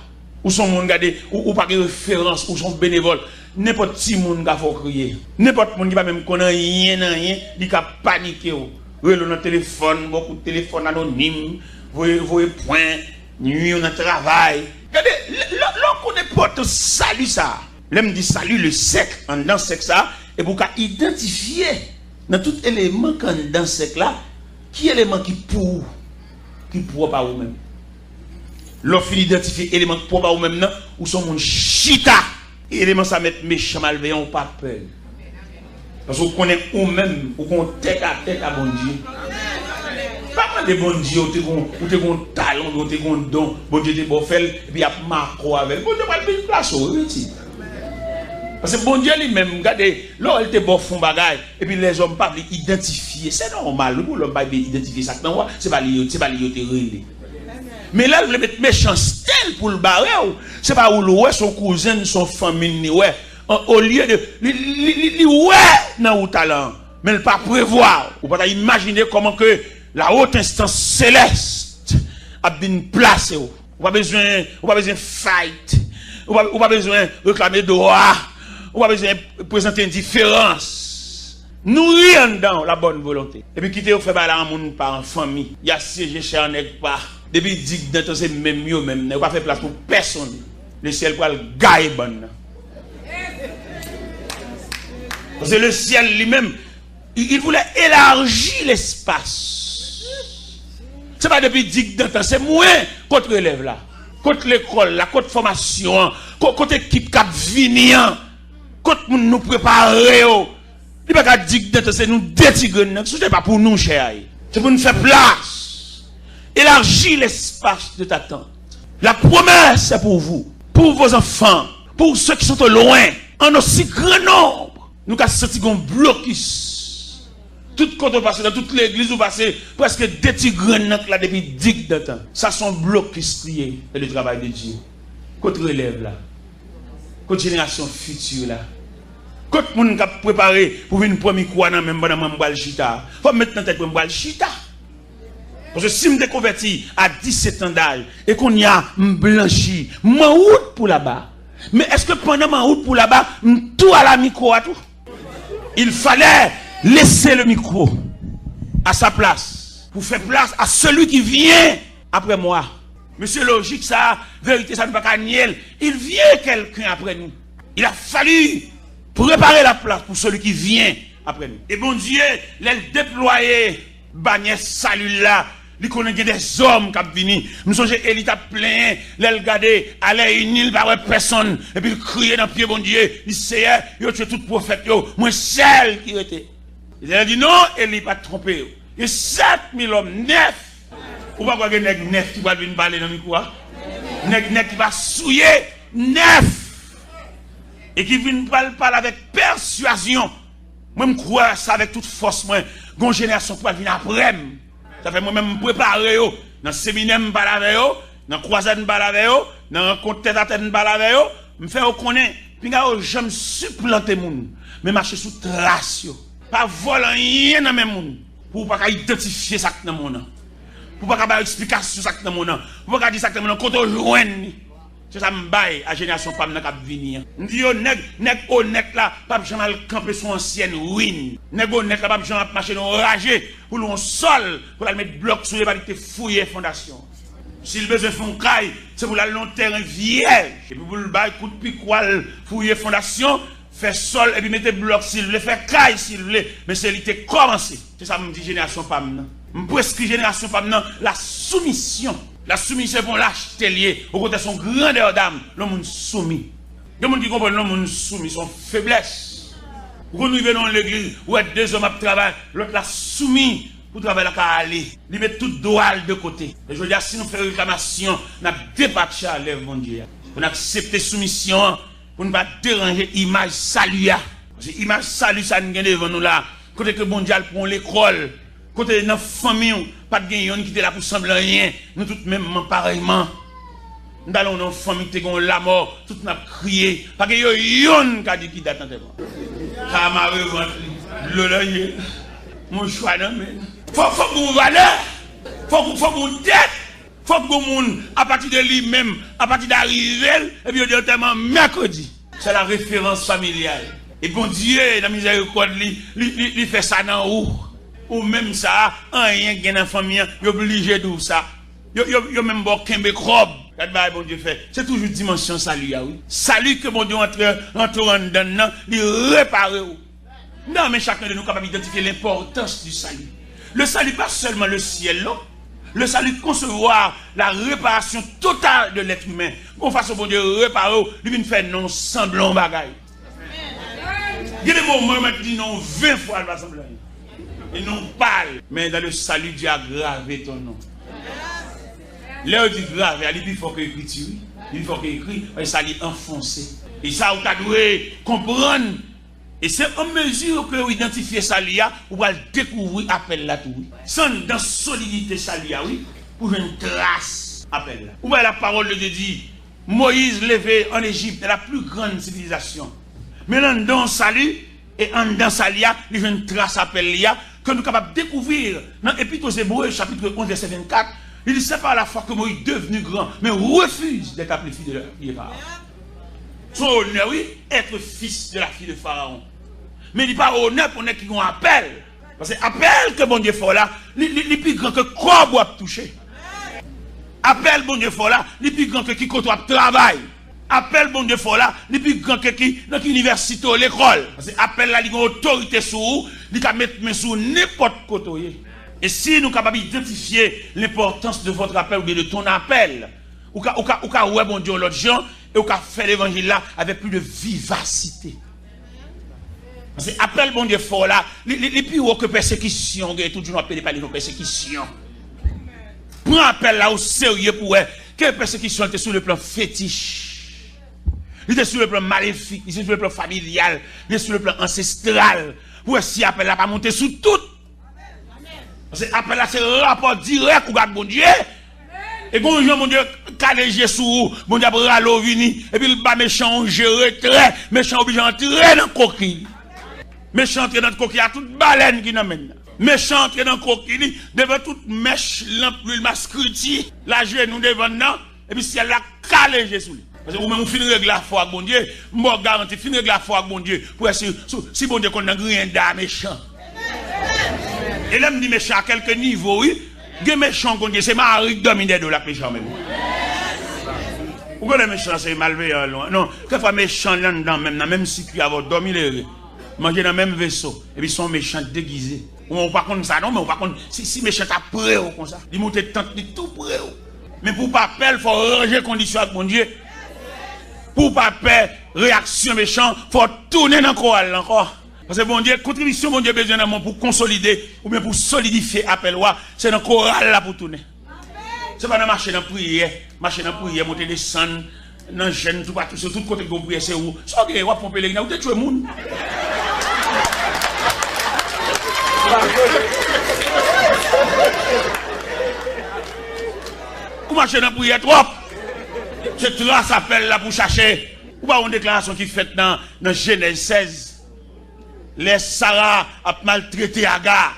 Ou son monde garder ou pas de référence ou son bénévole. N'importe qui monde qui faut crier. N'importe monde qui va même connaître rien, il va paniquer. Relou dans téléphone, beaucoup de téléphones anonymes, voyez point, nuit on travail. Regardez, l'on connaît pas tout salut ça. L'homme dit salut le sec, en dans sec ça, et pour identifier dans tout élément quand dans sec là, qui élément qui pour pas ou même. L'on finit d'identifier élément qui pour pas ou même non, ou son monde chita, élément ça met méchant malveillant ou pas peur. Parce qu'on connaît ou même, ou qu'on tête à bon Dieu. Pas de bon Dieu, ou t'es un talent, ou t'es un don, bon Dieu t'es bon fait, et puis il y a marqué avec. Bon Dieu va le place au parce que bon Dieu lui-même, regardez, là il te bon fond bagaille, et puis les hommes pas identifier. C'est normal, pour l'homme pas identifier ça. C'est pas lié, te relé. Mais là, le mettre méchanceté pour le barrer, c'est pas où le son cousin, son famille, ouais. Au lieu de ouais dans le talent, mais ne pas prévoir, ou pas imaginer comment que la haute instance céleste a bien placé. Ou pas besoin fight, ou pas besoin réclamer droit, ou pas besoin présenter indifférence. Nourrir dans la bonne volonté. Et puis quitter au fait bailler en monde par en famille. Il y a siégé chez un nèg pas. Depuis dit dans c'est même mieux même, ne pas faire place pour personne. Le ciel pour le gailler bonne. Parce que le ciel lui-même, il voulait élargir l'espace. Ce n'est pas depuis 10 ans, c'est moins contre l'élève là, contre l'école, la contre formation, contre l'équipe qui vient, contre nous préparer. Il n'y a pas 10 ans, c'est nous détigrer. Ce n'est pas pour nous, cher. C'est pour nous faire place. Élargir l'espace de ta tente. La promesse, c'est pour vous, pour vos enfants, pour ceux qui sont au loin, en aussi grand nombre. Nous avons senti un blocus. Tout quand on passe dans toute l'église, on passe presque des petits grenades là depuis 10 ans. Ça sont blocus liés et le travail de Dieu. Contre élève là. Contre génération future là. Contre monde qui a préparé pour une première quoi dans même dans m'bal chita. Faut mettre dans tête pour m'bal chita. Parce que si me déconverti à 17 ans d'âge et qu'on y a blanchi, ma route pour là-bas. Mais est-ce que pendant ma route pour là-bas, tout à la micro à tout? Il fallait laisser le micro à sa place pour faire place à celui qui vient après moi. Monsieur logique, ça, vérité, ça ne va pas nier. Il vient quelqu'un après nous. Il a fallu préparer la place pour celui qui vient après nous. Et bon Dieu, les déployer, bannière salut là, il connaît des hommes qui viennent. Nous sommes Élie a plein, les regarder, aller une île par personne, et puis crier dans le pied, bon Dieu, il sait, il a tué tout prophète, moi seul qui était. Il a dit non, Élie pas trompé. Il y a 7000 hommes, 9. Ou pas quoi que 9 qui va venir parler dans le micro? 9 qui va souiller, 9. Et qui vient parler avec persuasion. Moi, je crois ça avec toute force. Moi, une génération qui va venir après. Ça fait moi-même me préparer. Dans le séminaire, je parle avec eux. Dans la croisade, je parle avec eux. Dans le rencontre tête-à-tête, je parle avec eux. Je me fais reconnaître. Puis, je me supplanter les gens. Mais marcher sous trace. Pas voler rien dans mes gens. Pour ne pas identifier ça dans mon nom. Pour ne pas avoir explication ça dans mon nom. Pour ne pas dire ça dans mon nom. Quand on joue. C'est ça me baille à génération femme qui venir. On dit nèg honnête là, pas jamais camper son ancienne ruine. Nèg honnête là, pas jamais marcher dans ragé pour le sol pour la mettre bloc sur les balités fouiller fondation. S'il besoin font caille, c'est pour la long terrain vierge et puis pour le bail coup de piquoile fouiller fondation, faire sol et puis mettre bloc s'il veut faire caille s'il veut, mais c'est l'été commencé. C'est ça me dit génération femme. Me prescrit génération femme la soumission. La soumission pour l'acheter lié, au côté de son grandeur d'âme, l'homme soumis. Il y a des gens qui comprennent l'homme soumis, son faiblesse. Quand nous venons dans l'église, où il y a 2 hommes qui travaillent, l'autre l'a soumis pour travailler la aller. Il met tout droit de côté. Et je veux dire, si nous faisons réclamation, nous débattu à l'œuvre, mon Dieu. Pour accepter soumission, pour ne pas déranger l'image salut. Parce que l'image salut, ça nous gagne devant nous là. Côté que mon Dieu prend l'école. Côté de notre famille, pas de gagnant qui était là pour sembler rien. Nous tous même pareillement. Nous allons dans une famille qui a la mort, tout n'a crié. Parce que yon qui a dit qui date moi. Ça m'a revendu. Mon choix non mais. Faut que vous valeur. Faut que vous tête. Faut que vous à partir de lui-même, à partir d'arriver, et puis directement mercredi. C'est la référence familiale. Et bon Dieu, dans la miséricorde, il fait ça dans où? Ou même ça, rien qui est dans la famille, il est obligé de ça. Il y a même bon kembe krob. Bon Dieu fait. C'est toujours dimension salut, oui. Salut que bon Dieu entre en dedans, il répare. Non, mais chacun de nous est capable d'identifier l'importance du salut. Le salut, pas seulement le ciel, non. Le salut, concevoir la réparation totale de l'être humain. Qu'on fasse au bon Dieu réparer, lui vient faire non semblant bagaille. Il y a des moments où il dit non 20 fois, il va sembler. Et non parle, mais dans le salut, Dieu a gravé ton nom. Là, on dit gravé, il faut qu'il écrit, il faut qu'il écrit, et ça lui enfoncé. Et ça, on doit comprendre. Et c'est en mesure que vous identifiez ça, vous allez découvrir l'appel là tout. Sans dans solidité ça, oui, pour une trace appel là. Vous voyez la parole de Dieu dit, Moïse levé en Égypte, la plus grande civilisation. Mais dans salut, et en dans ça, il y a une trace appel là, que nous sommes capables de découvrir dans l'Épître aux Hébreux, chapitre 11, verset 24, il dit c'est par la foi que Moïse est devenu grand, mais refuse d'être appelé fils de la Pharaon. Son honneur, oui, être fils de la fille de Pharaon. Mais il n'est pas honneur pour nous qui ont appel. Parce que appel que bon Dieu fait là, il est plus grand que quoi doit toucher. Appel bon Dieu fait là, il est plus grand que qui doit travailler. Appel bon Dieu fait là, il est plus grand que qui dans l'université ou l'école. Parce que appel là, il a une autorité sur vous, il peut mettre main sur n'importe côté. Et si nous sommes capables d'identifier l'importance de votre appel ou de ton appel, ou ouais bon Dieu l'autre gens, et ou faire l'évangile là avec plus de vivacité. Parce que appel bon Dieu fort là, les plus haut que persécution, toujours appelé par les persécutions. Prends appel là au sérieux pour que persécution était sur le plan fétiche. Il était sur le plan maléfique, il était sur le plan familial, il était sur le plan ancestral. Pour si appel là pas monter sous tout. Parce que appel là c'est rapport direct au bon Dieu. Et quand mon Dieu calégé sous mon Dieu râle vini et puis le bas méchant gérer très méchant obligé entrer dans coquille. Méchant entrer dans coquille à toute baleine qui n'amène. Méchant entrer dans coquille devant toute mèche l'ampoule mascruti la genou devant non et puis si elle a calégé sous lui. Parce que vous même finir règle la foi avec bon Dieu, moi garantis finir règle la foi avec bon Dieu pour essayer si bon Dieu qu'on n'a rien d'à méchant. Et là me dit méchant à quelques niveaux oui. Les méchants, c'est Marie dominé de la méchant même. Ou que les méchants, c'est malveillant. Non, quelquefois méchants là-dedans, même si tu as dormi les manger dans le même vaisseau, et puis ils sont méchants déguisés. On pas contre ça, non, mais on pas contre. Si méchant t'as prêt comme ça, ils montent tente de tout prêt. Mais pour pas perdre, il faut ranger les conditions avec mon Dieu. Pour pas perdre, réaction méchant, il faut tourner dans le chorale encore. Parce que bon Dieu, contribution, bon Dieu, besoin d'un moment pour consolider ou bien pour solidifier appel loi, c'est dans le chorale là pour tourner. C'est pas dans marcher dans la prière, monter descendre, dans le gêne, tout partout, sur tout côté de la prière, c'est où? C'est ok, on va pomper les gens, vous êtes tué le monde. Vous marchez dans la prière trop. C'est trois s'appelle là pour chercher. Ou pas une déclaration qui est faite dans Genèse 16. Les Sarah a maltraité Agar.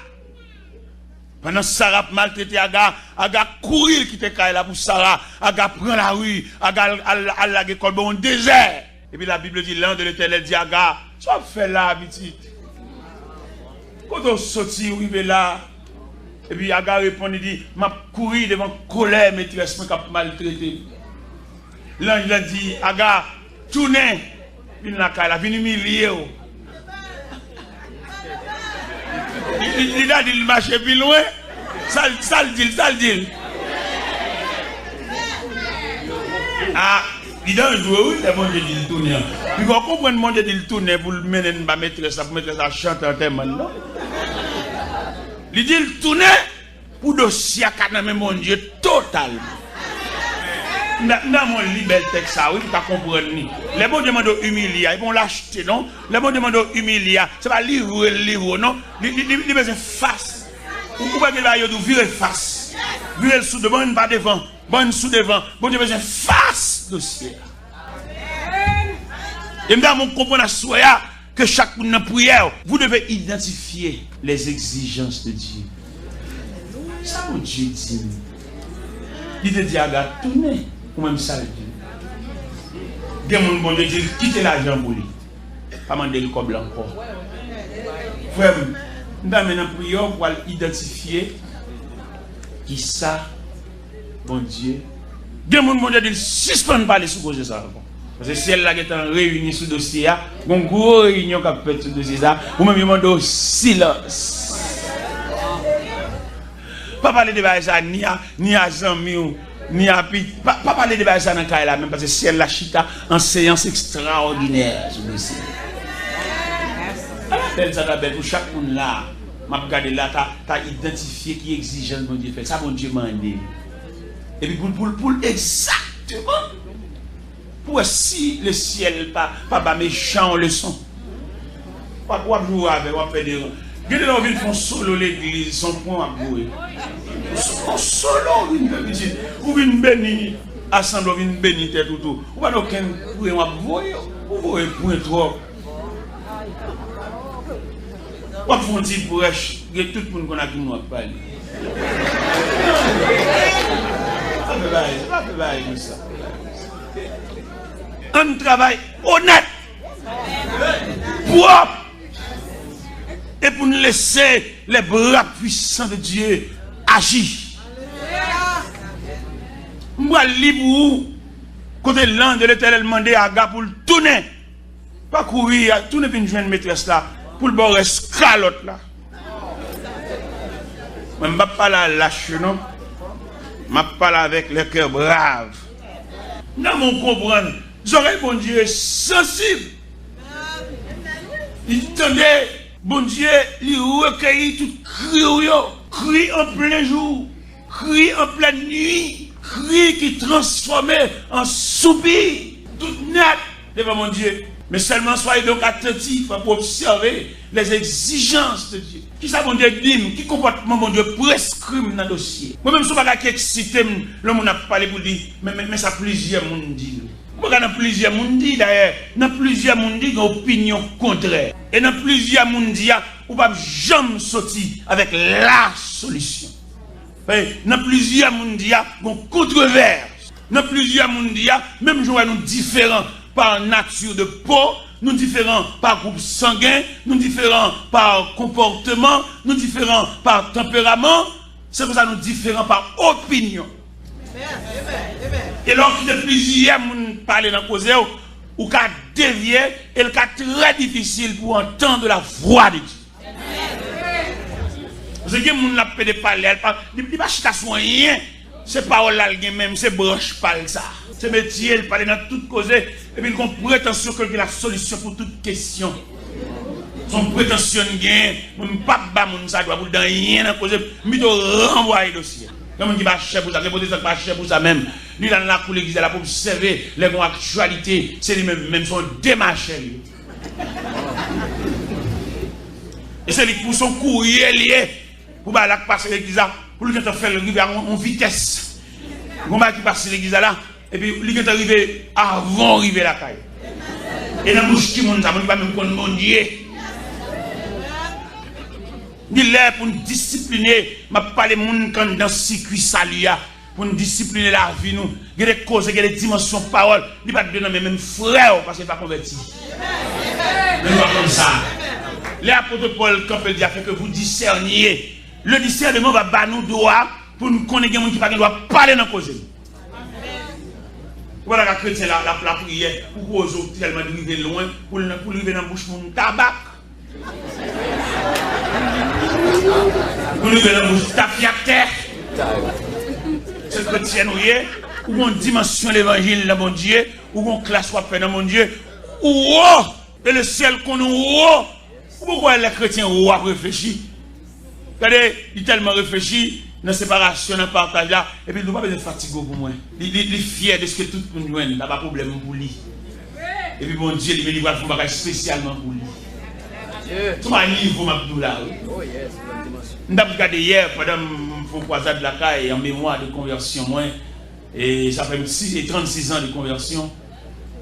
Pendant Sarah a maltraité Agar, Agar courir qui était là pour Sarah. Agar prend la rue, Agar à la école dans un désert. Et puis la Bible dit, l'un de l'Éternel dit Agar, tu vas faire là, petite. Quand on sortit, on est là. Et puis Agar répond, il dit, m'a couru devant colère maîtresse qui a maltraité. L'ange a dit, Agar, tournez, il n'a qu'à la vie humiliée. Il a dit, il marche plus loin. Ça le dit. Ah, il a joué, oui, le monde dit le tourner. Puis on comprend le monde dit le tourner pour le mener une maîtresse, pour mettre ça chanter en termes, non? Il dit le tourner pour dossier à caname mon Dieu totalement. Dans mon libelle texte, ça, oui, pour comprendre. Les bons demandent humilier, ils vont l'acheter, non? Les bons demandent humilier, c'est pas livre, non? Ils besoin face. Ou pas qu'il va y virer face. Virer sous devant, pas devant. Bonne sous devant. Bon Dieu besoin face dossier. Et maintenant, on comprend à soi que chaque monde dans prière, vous devez identifier les exigences de Dieu. Ça, mon Dieu dit. Il te dit à gars, tournez. Ou même ça le dit. Des gens bon Dieu dit, quittez l'argent pour lui. Pas demander le comme encore. Frère, nous avons une prière pour identifier qui ça, bon Dieu. Des gens bon Dieu dit, suspend pas les sous-causes ça. Parce que si elle est en réunion sur le dossier, il y a une grosse réunion qui a fait sur le dossier, ou même il demande silence. Pas parler de ça ni à Zami ni à Pit. Pas parler de ça dans le cas là, même parce que si elle la chita en séance extraordinaire sur le dossier. Appelle ça d'abord pour chaque monde là. M'a regardé là, tu as identifié qui exigence mon Dieu fait. Ça, mon Dieu m'a dit. Et puis pour exactement. Pour si le ciel pas méchant leçon. Pas jouer avec, on fait des. Regardez là, on vient faire solo l'église, son point à jouer. Solo, ou une béni, assemble, une béni, tout. Ou pas aucun point à jouer, ou un point trop. Ou pas un petit brèche, il y a tout le monde qu'on a qui nous a parlé. Ça fait bailler comme ça. Un travail honnête, propre, et pour nous laisser les bras puissants de Dieu agir. Moi, libre, côté l'un de l'Éternel demandé à Agar pour le tourner, pas courir, tourner pour une jeune maîtresse là, pour le bord escalote là. Je ne vais pas parler lâche, non? Je vais parler avec le cœur brave. Dans mon comprendre, j'aurais bon Dieu sensible. Il tendait, bon Dieu, il recueillit tout cri en plein jour, cri en pleine nuit, cri qui transformait en soupir, tout net devant mon Dieu. Mais seulement soyez donc attentifs pour observer les exigences de Dieu. Qui ça, mon Dieu, dit, qui comportement, mon Dieu, prescrit dans le dossier. Moi-même, je ne sais pas qui excite, le monde a parlé pour dire, mais ça plusieurs monde dit. Dans plusieurs monde dit, d'ailleurs, dans plusieurs monde dit, une opinion contraire. Et dans plusieurs monde dit, on ne peut jamais sortir avec la solution. Dans plusieurs monde dit, une controverse. Dans plusieurs monde dit, même si nous différents par nature de peau, nous différents par groupe sanguin, nous différents par comportement, nous différents par tempérament, c'est pour ça nous différents par opinion. Amen. Et lorsqu'il y a plusieurs personnes parler dans la cause, ou qu'à dévier, et le cas très difficile pour entendre la voix de Dieu. Parce que les gens n'a pas de parler, il ne pas rien. C'est parole là même, c'est branche parle ça. C'est métier, il parle dans toute cause, et puis il a prétention que la solution pour toute question. Son prétention gain, mon papa mon ça doit dans rien dans cause, mais de renvoyer dossier. Comme qui va cher pour ça, répondre ça pas cher pour ça même. Lui dans la cour l'église là pour observer les bonnes actualités, c'est lui même son démarche. Et c'est lui pour son courrier lié pour la passer l'église là, pour lui faire le rivière en vitesse. On va qui passer l'église là et puis lui est arrivé avant arriver la caille. Et dans bouche qui monde ça, on va même connaître mon Dieu. Il est pour nous discipliner, m'a parlé moun quand dans circuit saluya pour nous discipliner la vie nous. Il y a des causes, il y a des dimensions de parole, il va donner même frère parce qu'il pas converti. Même pas comme ça. L'apôtre Paul quand il dit fait que vous discerniez. Le discernement va battre nous droit pour nous connaître quelqu'un qui pas doit parler dans cause. Voilà la chrétien la prière pour cause tellement arriver loin pour arriver dans bouche mon tabac. Pour arriver dans bouche tapiateur. C'est chrétien ou une dimension de l'évangile dans mon Dieu ou une classe soit fait dans mon Dieu ou et le ciel qu'on nous pourquoi les chrétiens ont réfléchi. Regardez, il tellement réfléchi dans la séparation, dans le partage là, et puis il ne doit pas être fatigué pour moi. Il est fier de ce que tout le monde joue, il n'a pas de problème pour lui. Et puis mon Dieu, il va faire un bagage spécialement pour lui. Tout un niveau, Mabdoula. Nous avons regardé hier, pendant le croisade de la caille, en mémoire de conversion, moi, et ça fait 36 ans de conversion.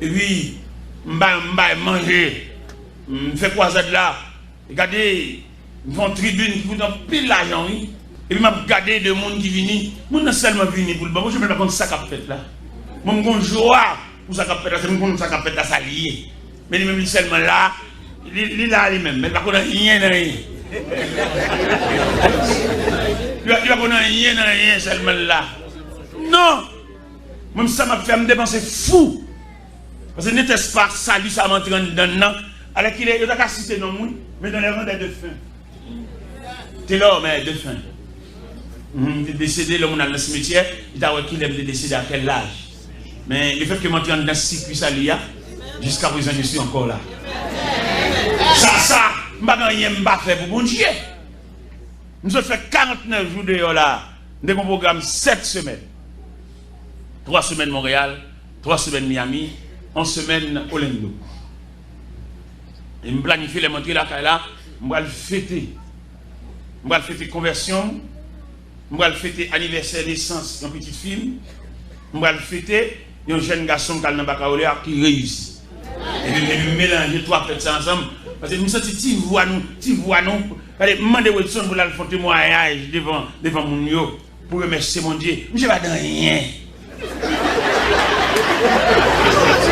Et puis, je vais manger, je fais croisade là, regardez, une tribune qui coûte un pile d'argent, et puis je regardé de monde qui vient, je ne seulement venu pour le bon, je ne sais pas ça qu'a fait là. Je me joie pour ça qu'a fait là, c'est ça qu'a fait là, ça lié. Mais même seulement là, il est là lui-même, mais il ne connaît rien dans rien. Il ne connaît rien dans rien seulement là. Non! Même ça m'a fait me dépenser fou. Parce que n'était-ce pas salut, ça m'entraîne dedans. Alors qu'il est, il a cité non moins, mais dans les rangs des défunts. C'est l'homme, mais défunt. Il est décédé, l'homme dans le cimetière, il a dit qu'il est décédé à quel âge. Mais le fait que je m'entraîne dans ce circuit salut, jusqu'à présent, je suis encore là. Ça, je ne vais pas faire pour mon Dieu. Nous avons fait 49 jours de là. Nous avons un programme 7 semaines. 3 semaines Montréal, 3 semaines Miami, 11 semaines Orlando. Et je planifie les montrer là, je vais le fêter. Je vais le fêter conversion. Je vais le fêter anniversaire de naissance d'un petit film. Je vais le fêter un jeune garçon qui a baccalauréat qui réussit. Et puis je mélanger trois fêtes ensemble. Parce que je me sens tu vois nous. Allez, demandez Wilson pour faire un témoignage devant mon yo pour remercier mon Dieu. Je ne vais pas dans rien.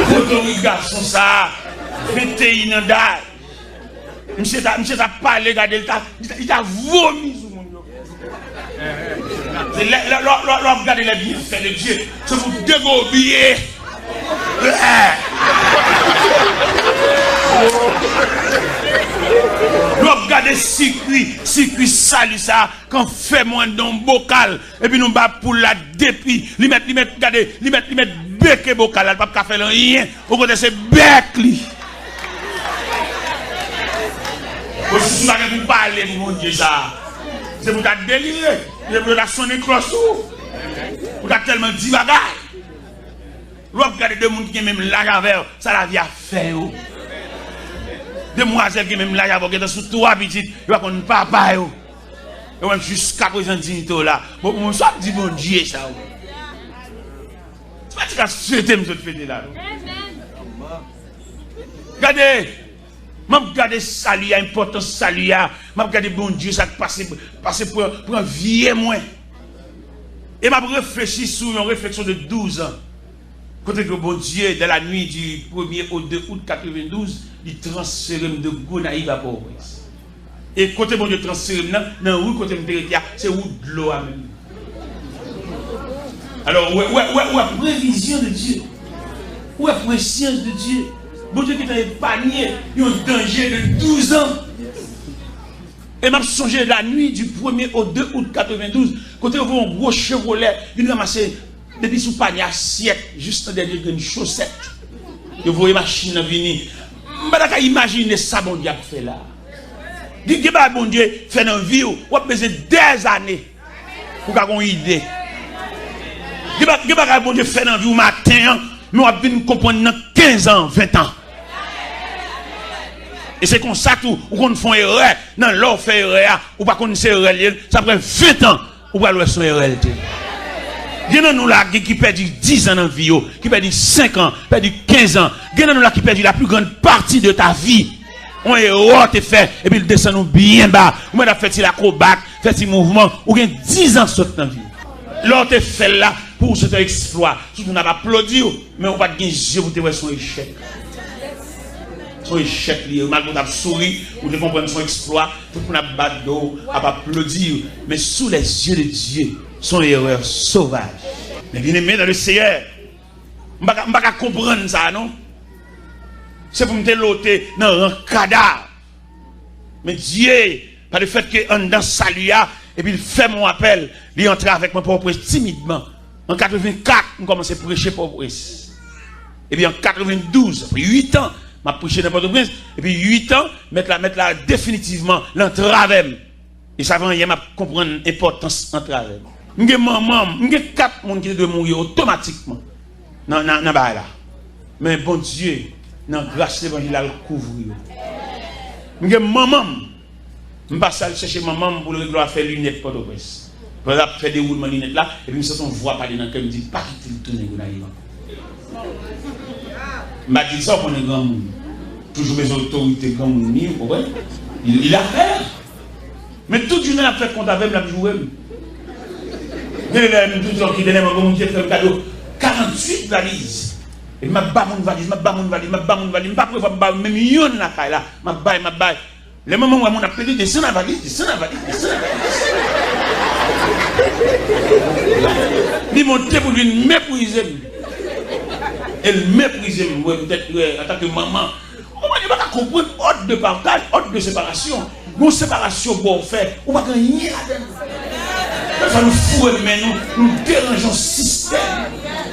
Votre garçon ça, 21 ans d'âge. Monsieur t'a parlé, il t'a vomi sur mon yo. Regardez les bienfaits de Dieu. C'est pour dégober. Nous regardons circuit salut ça, quand fait moins dans bocal, et puis nous bat pour la depuis, lui mettre bec et bocal, elle pas faire rien, au côté c'est bec lui. Aussi tu vas vous parler mon Dieu ça. C'est pour ta délirer, c'est pour ta sonner cloche pour ta tellement dit bagaille. Vous regardez des gens qui ont même l'argent avec ça la vie à faire. Demoiselles qui ont même l'argent avec eux, sous 3 petites, ils vont connaître papa. Et même jusqu'à présent, dignité là. Bon, on soit dit bon Dieu ça. C'est pas que je souhaite me faire là. Regardez, je regarde salut, l'importance salut, je regarde bon Dieu ça passe pour un vieux moins. Et je réfléchis sur une réflexion de 12 ans. Quand le bon Dieu, dans la nuit du 1er au 2 août 92, il transfère de Gonaïve à Port-au-Prince. Et quand le bon Dieu transfère, dans la rue, c'est où de l'eau même. Alors, ouais, prévision de Dieu. Ouais, préscience de Dieu. Bon Dieu qui t'a épargné, il y a un danger de 12 ans. Et m'a songé la nuit du 1er au 2 août 92, quand on voit un gros Chevrolet, il ramassé depuis sous panier assiette, juste derrière une chaussette. Vous voyez machine venir. Je ne peux pas imaginer ça, bon Dieu, fait là. Dites que bon Dieu fait dans la vie, on a besoin des années pour avoir une idée. Dites que bon Dieu fait dans la vie, matin, mais on a besoin de comprendre dans 15 ans, 20 ans. Et c'est comme ça que on fait erreur. Non, là, on fait erreur. Ou pas qu'on sait erreur. Ça prend 20 ans. Ou pas le son erreur. Il y a nous là qui perdent 10 ans dans la vie, qui perdent 5 ans, qui perdent 15 ans. Il y a nous là qui perdent la plus grande partie de ta vie. On est erreur, te fait, et puis il descend nous bien bas. Ou même fait l'acrobate, fait ce mouvement, ou bien 10 ans saute dans la vie. L'autre te fait là pour cet exploit. Si on n'a pas applaudi, mais on va te gagner pour te voir son échec. Son échec lié, malgré qu'on a souri, ou devons prendre son exploit, tout le monde a battu d'eau, a pas applaudir, mais sous les yeux de Dieu, son erreur sauvage. Mais bien aimé dans le Seigneur, je ne peux pas comprendre ça, non? C'est pour me déloter dans un cadavre. Mais Dieu, par le fait qu'on dans salut, et puis il fait mon appel, il entre avec mon propre timidement. En 84, on commence à prêcher pour Prince. Et puis en 92, après 8 ans, m'a prêché dans Port-au-Prince, et puis 8 ans, mettre là définitivement l'entravem. Et ça va, il m'a comprendre l'importance d'entravem. M'gè maman, m'gè 4 monde qui doivent mourir automatiquement. Non, là. Mais bon Dieu, dans grâce l'évangile, il couvre. M'gè maman, m'passe à chercher maman pour le régler faire lunettes Port-au-Prince. Pour faire des roulements lunettes là, et puis me voix parler dans le cœur, me dit, pas quitter le tourner, vous n'avez pas. M'a dit ça qu'on est grand monde. Toujours mes autorités grand monde, il a fait. Mais toute journée a fait compte avec la jouer. Il y a toujours qui donne mon Dieu fait un cadeau 48 valises. Et m'a bas mon valise, m'a bas mon valise, pas pour même yon la caille là, m'a bail. Les moments où on a payé descend la valise. Il montait pour lui mépriser. Elle méprise, peut-être en tant que maman. On ne va pas comprendre ordre de partage, ordre de séparation. Une séparation pour faire, on va gagner là-dedans. Ça nous fout, mais nous dérangeons le système.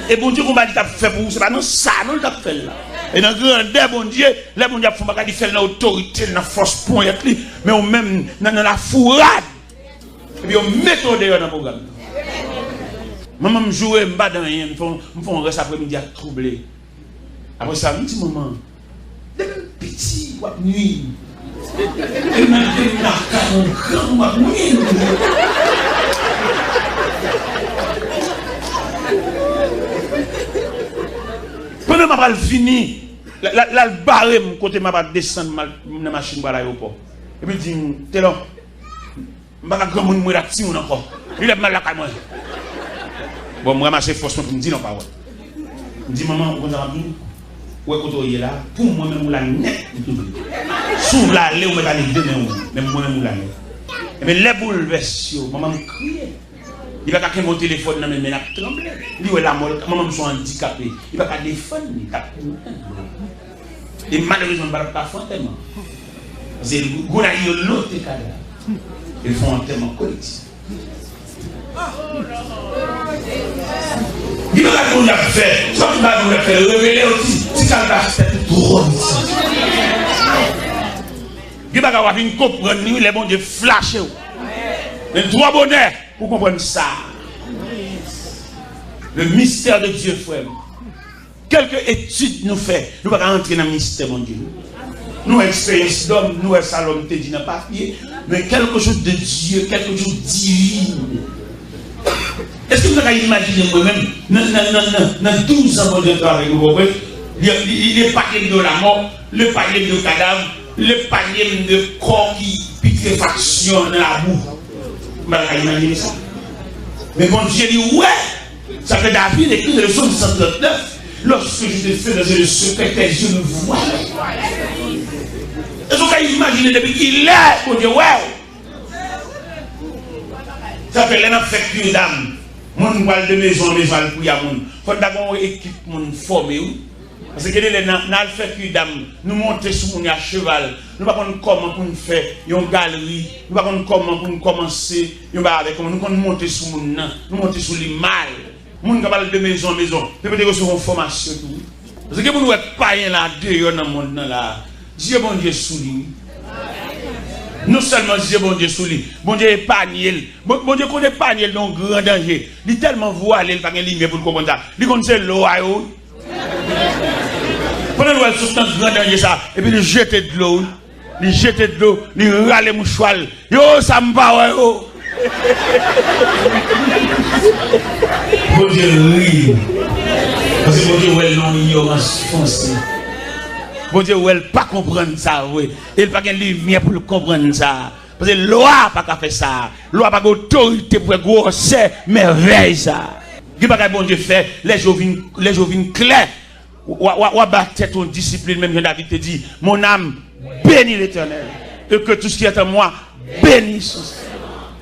Et bon Dieu, qu'on va dire fait pour vous, c'est pas non ça, non le fait là. Et dans le grand bon Dieu, les bon Dieu font pas faire l'autorité, la force pour être li, mais on même dans la fourrade. Et puis on met au dehors dans le programme. Maman me joue, me bat dans rien, me font reste après-midi à troubler. Après ça, me dit maman, petit, ou nuit. Et m'a dit la grand nuit. Pendant ma balle fini, la barre côté ma balle descendre dans la machine pour l'aéroport. Et puis dit, t'es là, je ne vais pas grand monde mourir là-dessus encore. Il est mal là quand même. Bon, je ramasse forcément pour me dire non, pas. Je me dis, maman, on va dire, où est-ce que tu es là? Pour moi-même, la net. Sous la lait, on va aller demain, même moi-même, la lait. Mais les bouleversions, maman me crie. Il va pas mon téléphone dans mes mains, il tremble. Il est là, maman me sont handicapé. Il va pas défendre. Et malheureusement, il ne va pas faire tellement. C'est le goût de l'autre cadavre. Ils font un thème collectif. Il va qu'on a fait, ça va nous faire révéler aussi, si ça va faire trop ici. Il va avoir une comprendre, les bons Dieu flasher. Le droit bonheur pour comprendre ça. Le mystère de Dieu, frère. Quelques études nous fait, nous ne pouvons pas entrer dans le mystère, mon Dieu. Nous, expérience d'homme, nous, Salom, te dit dans le papier, mais quelque chose de Dieu, quelque chose de divin. Est-ce que vous avez imaginé moi-même, dans 12 ans de travail, il est panier de la mort, le panier de cadavre, le panier de corps qui putréfaction dans la boue. Vous avez imaginé ça? Mais bon Dieu dit, ouais, ça fait David écrit dans le psaume 139, lorsque je te fais dans le secret, tes yeux me voient. Est-ce que vous avez imaginé depuis qu'il est, pour dire, ouais, ça fait l'un fait une dame. Moun parle de maison en maison pour ya moun. Faut d'abord équipe moun formé. Parce que les dans le fait que dame nous monter sur moun à cheval, nous pas connait comment pour nous faire une galerie, nous pas connait comment pour nous commencer, nous pas avec nous connait monter sur moun nan, nous monter sur les mal. Moun qui parle de maison en maison, peut-être recevoir une formation tout. Parce que moun ouais païen là dehors dans monde là. Dieu bon Dieu sous lui. Non seulement Dieu bon Dieu sous lui, bon Dieu épargne. Bon Dieu connaît épargne dans grand danger. Il tellement voilé, il pas de lumière pour comprendre ça. Il connaît c'est l'eau à eau. Pendant le substance grand danger ça, et puis il jette de l'eau. Il jette de l'eau, il râle mouchoir. Yo, ça me va, yo. Bon Dieu rit. Parce que bon Dieu, ouais, non, ignorance foncée. Bon Dieu, ouais, pas comprendre ça, oui. Il pas de lumière pour comprendre ça. Parce que la loi n'a pas fait ça. La loi n'a pas d'autorité pour grossir merveille ça. Qui pas bon Dieu fait, les jours viennent clairs. Ou battre ton discipline, même David te dit, mon âme bénit l'Éternel. Et que tout ce qui est en moi bénisse son Seigneur.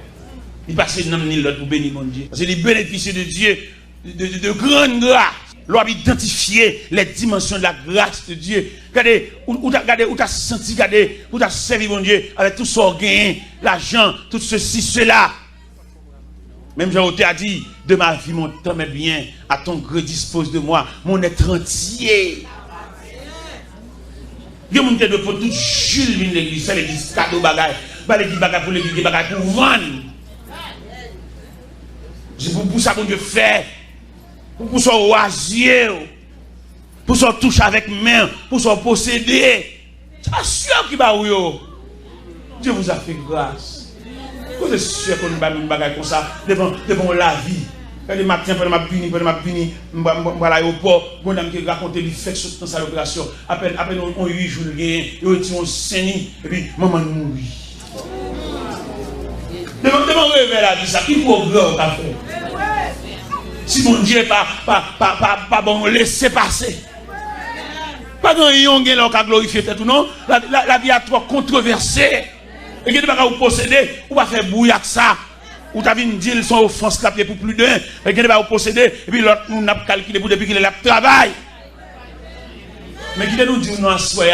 Il passe un homme ni l'autre pour bénir mon Dieu. Parce que les bénéficiaires de Dieu, de grande grâce. L'on identifier les dimensions de la grâce de Dieu. Regardez, où tu as senti, regardez, où tu as servi mon Dieu avec tout son gain, l'argent, tout ceci, cela. Même Jean-Auté a dit, de ma vie, mon temps est bien, à ton gré dispose de moi, mon être entier. Il y a des gens qui pour tout Jules vient l'église, c'est l'église cadeau bagaille, pas l'église bagaille pour l'église bagaille pour vendre. C'est pour ça qu'on Dieu fait. Pour son oisier, pour son touche avec main, pour son posséder. C'est sûr qu'il va où Dieu vous a fait grâce. Vous êtes sûr qu'on ne va pas une bagarre comme ça devant la vie. Quand les matins, pendant ma puni, je vais à l'aéroport, mon ami qui raconte les faits dans sa opération. Après on 8 jours, on saigné, et puis maman mourit. Devant réveiller la vie, ça, qui progrès qu'a fait? Si mon Dieu n'est pas bon, laissez passer. Pas grand yon qui a glorifié tout non. La vie a trop controversée. Et qui ne va pas vous posséder, ou pas faire bouillir avec ça. Ou tu as vu dire son offense capée pour plus d'un. Et qui ne va pas vous posséder. Et puis l'autre nous n'a pas calculé pour depuis qu'il est là travail. Mais qui nous dit non à soi,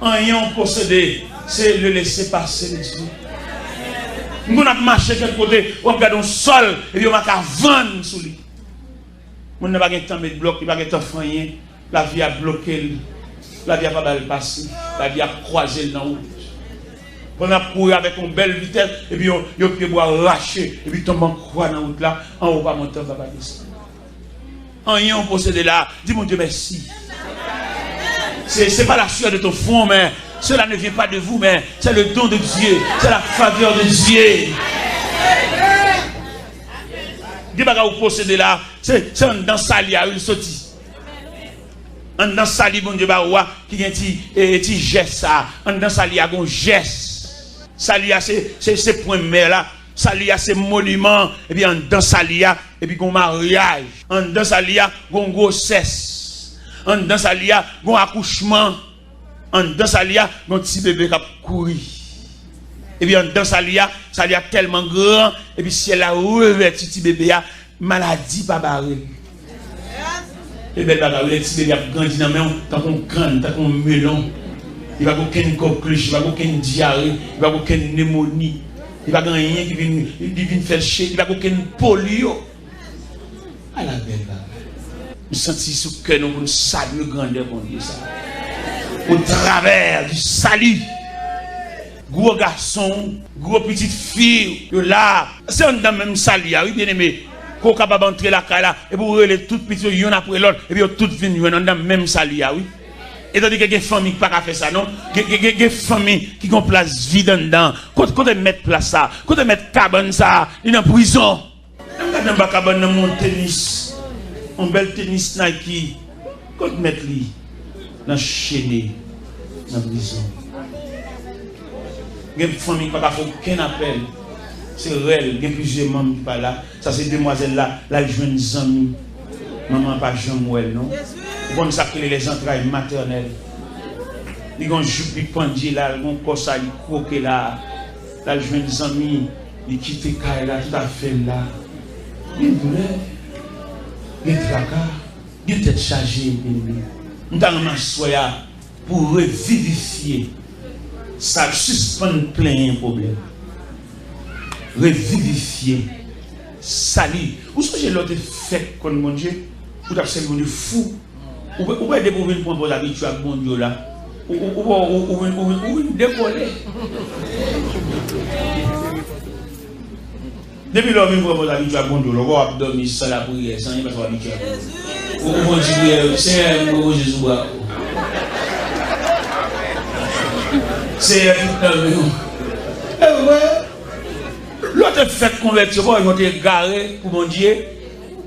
rien posséder, c'est le laisser passer de Dieu. Nous avons marché quelque côté, on regarde un sol, et puis on va vendre sous lui. On n'a pas de temps de bloc, il n'y a pas de temps de rien. La vie a bloqué, la vie a pas mal passé, la vie a croisé dans la route. On a couru avec une belle vitesse, et puis on peut boire arraché, et puis tombe en croix dans la route là, en haut pas monter, on va pas descendre. En rien on possède là, dis mon Dieu merci. C'est pas la sueur de ton front, mais cela ne vient pas de vous, mais c'est le don de Dieu, c'est la faveur de Dieu. Dis pas que vous possédez là, c'est un dans sali à une sortie. Un dans sali, bon Dieu, qui a un petit geste ça. Un dans sali à un geste. Sali à ces points mer là. Sali à ces monuments. Et puis un dans sali à, et puis un mariage. Un dans sali à, un grossesse. Un dans sali à, un accouchement. Un dans sali à, un petit bébé qui a couru. Et puis dans sa lia tellement grand, et puis si elle a revêtu petit bébé, maladie pas barré. Et bien le petit bébé a grandi dans la main, tant qu'on crâne, tant qu'on melon. Il n'y a aucune coqueluche, il n'y a aucune diarrhée, il n'y a aucune pneumonie. Il n'y a rien qui vient faire chier, il n'y a aucune polio. À la belle bagaille. Nous sentons sous le cœur, nous saluons grandeur pour Dieu ça. Au travers du salut. Gros garçon, gros petite fille, là, c'est un dans même salia, oui bien aimé, qu'on capable d'entrer la caille là, et pour les toutes petites, y'en après l'autre, et puis toutes viennent dans même salia, oui. Et tandis que des familles qui ne peuvent pas faire ça, non? Des familles qui ont place vide dedans, quand on met place ça, quand on met cabane ça, il est en prison. On a un cabane dans mon tennis, un bel tennis Nike, quand on met lui, dans chaîné, dans la prison. Il y a une famille qui n'a pas fait aucun appel. C'est réel, il y a plusieurs membres qui parlent là. Ça, c'est demoiselle là, là, ils jouent une amie. Maman pas Jean-Mouel, non? Bon, ça crée les entrailles maternelles. Ils ont joué pendu là, ils ont ça, ils croquent là. Là, ils jouent une amie, ils quittent Kaila, tout à fait là. une douleur, une tracas, une tête chargée. Nous avons un pour revivifier. Ça suspend plein de problèmes. Revivifier. Salut. Vous savez l'autre fait comme mon Dieu? Vous avez fait un fou. Vous pouvez découvrir une point d'habitude avec mon Dieu là. Ou décoller. Depuis l'homme, il faut habituer à bon Dieu. On va dormir sans la prière, sans rien parce qu'on habitué à bon Dieu. On va dire, c'est un Jésus. C'est l'autre fait convertir, ils vont te garer pour mon Dieu.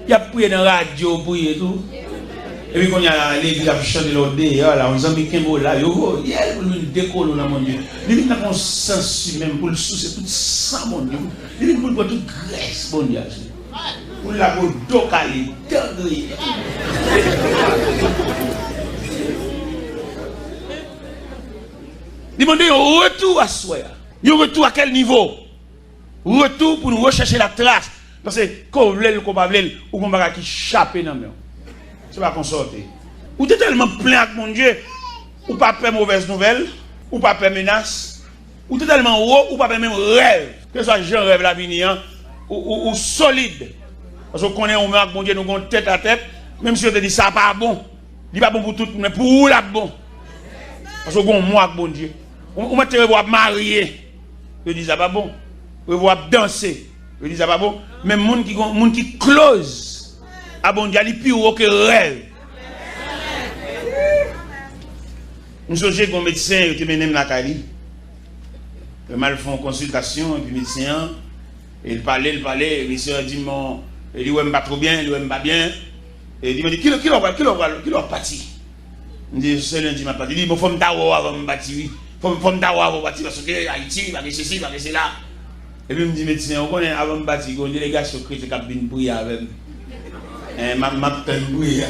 Il a prié dans la radio, prié tout. Et puis quand il y a l'église qui chante l'autre là, on s'en met qu'un mot là, il y a une décolle dans mon Dieu. Il y a un sens même pour le soucier tout ça, mon Dieu. Il y a une toute graisse, mon Dieu. Pour la peau d'ocalé, d'angri. Demandez un retour à soi. Un retour à quel niveau? Retour pour nous rechercher la trace. Parce que quand vous voulez le combattre, ou qu'on va qui chaper dans le main. C'est pas qu'on sorte. Ou t'es tellement plein avec mon Dieu, ou pas peur mauvaise nouvelle, ou pas peur menace, ou t'es tellement haut, ou pas peur même rêve. Que ce soit jeune rêve l'avenir, ou solide. Parce qu'on connaît on met avec mon Dieu, nous avons tête à tête, même si on te dit ça pas bon. Il pas bon pour tout, mais pour où là bon? Parce qu'on moi avec mon Dieu. On m'a te revoir marié. Je dis ça pas bon. Revoir danser. Je dis ça pas bon. Même moun qui close. Ah bon Dieu, il est plus haut que rêve. Nous sommes un médecin qui mène la Cali. Il m'a fait une consultation, et puis le médecin, il parlait, le médecin dit, il dit, ouais, pas trop bien, il dit, pas bien. Et il dit, qui l'a parti? Il dit, c'est lundi, m'a parti. Il dit, il faut me tavoir avant de bâtir, oui. Il faut me tavoir avant de bâtir, parce que Haïti, il va que ceci, il va que cela. Et puis il me dit, médecin, on connaît avant de bâtir, il y a une délégation chrétienne qui a bien brillé avec moi. Ma peine brille.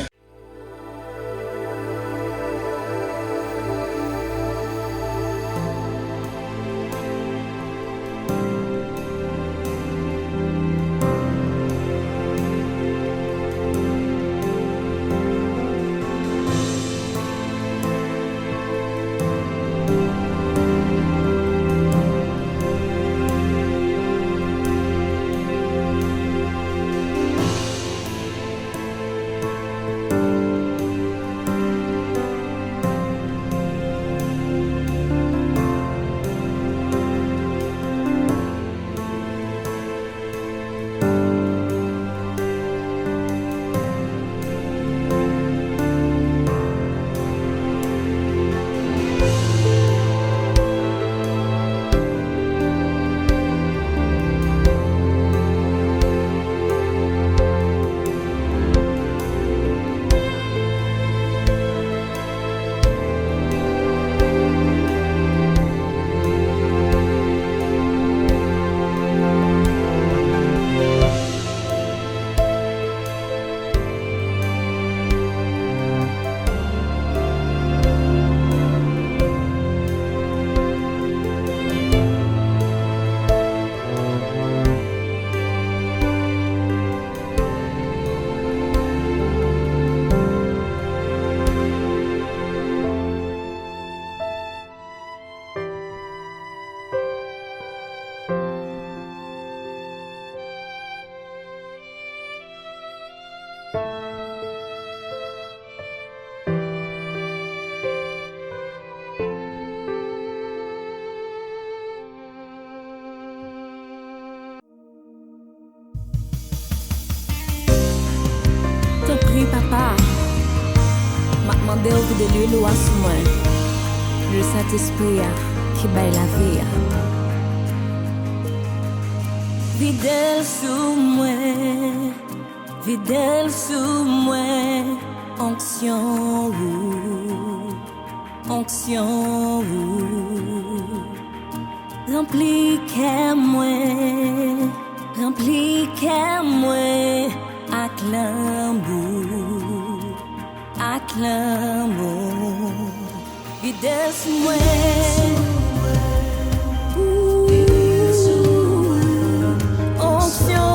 Oui, papa, m'a demandé au bout de l'huile ou en sous moi. Le Saint-Esprit qui baille la vie. Fidèle sous moi, fidèle sous moi, onction onction rempli qu'à moi, rempli qu'à moi. Acclamons, fidèle sous moi, onction,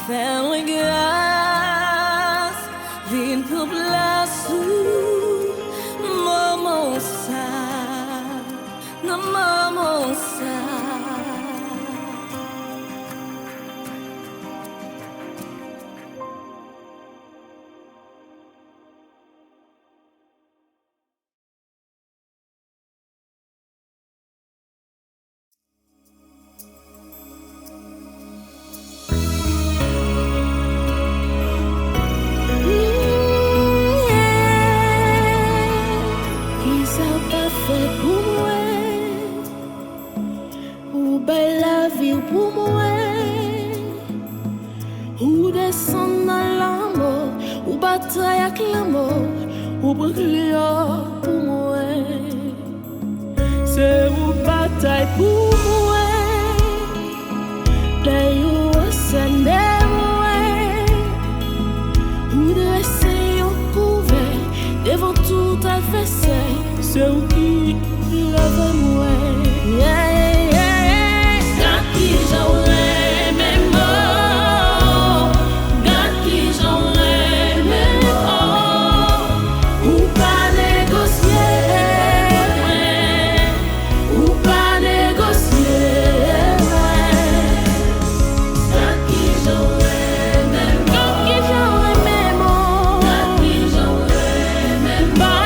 Fais-moi grâce, viens pour place maman ça, non maman ça.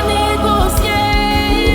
Négocier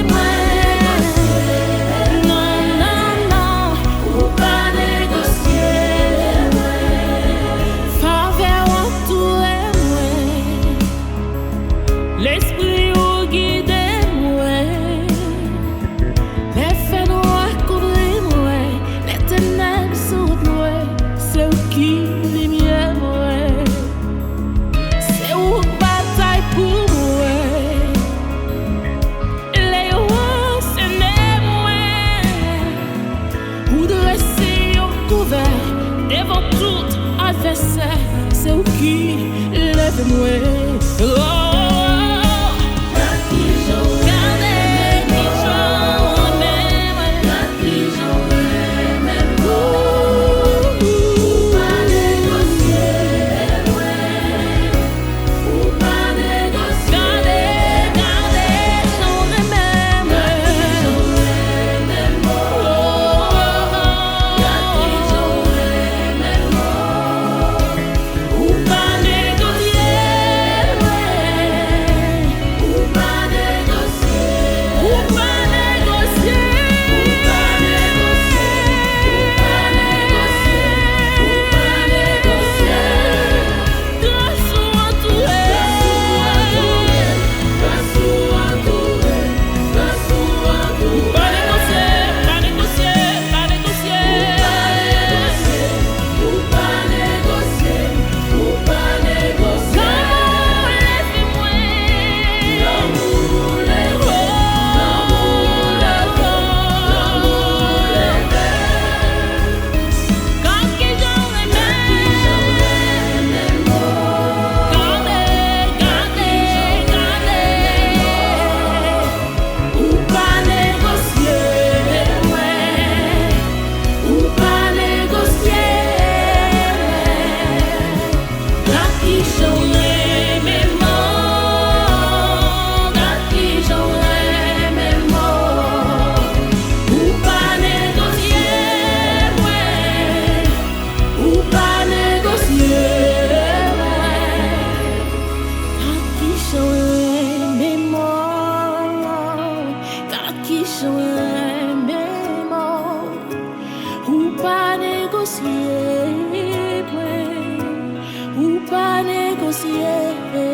Ou pas négocier.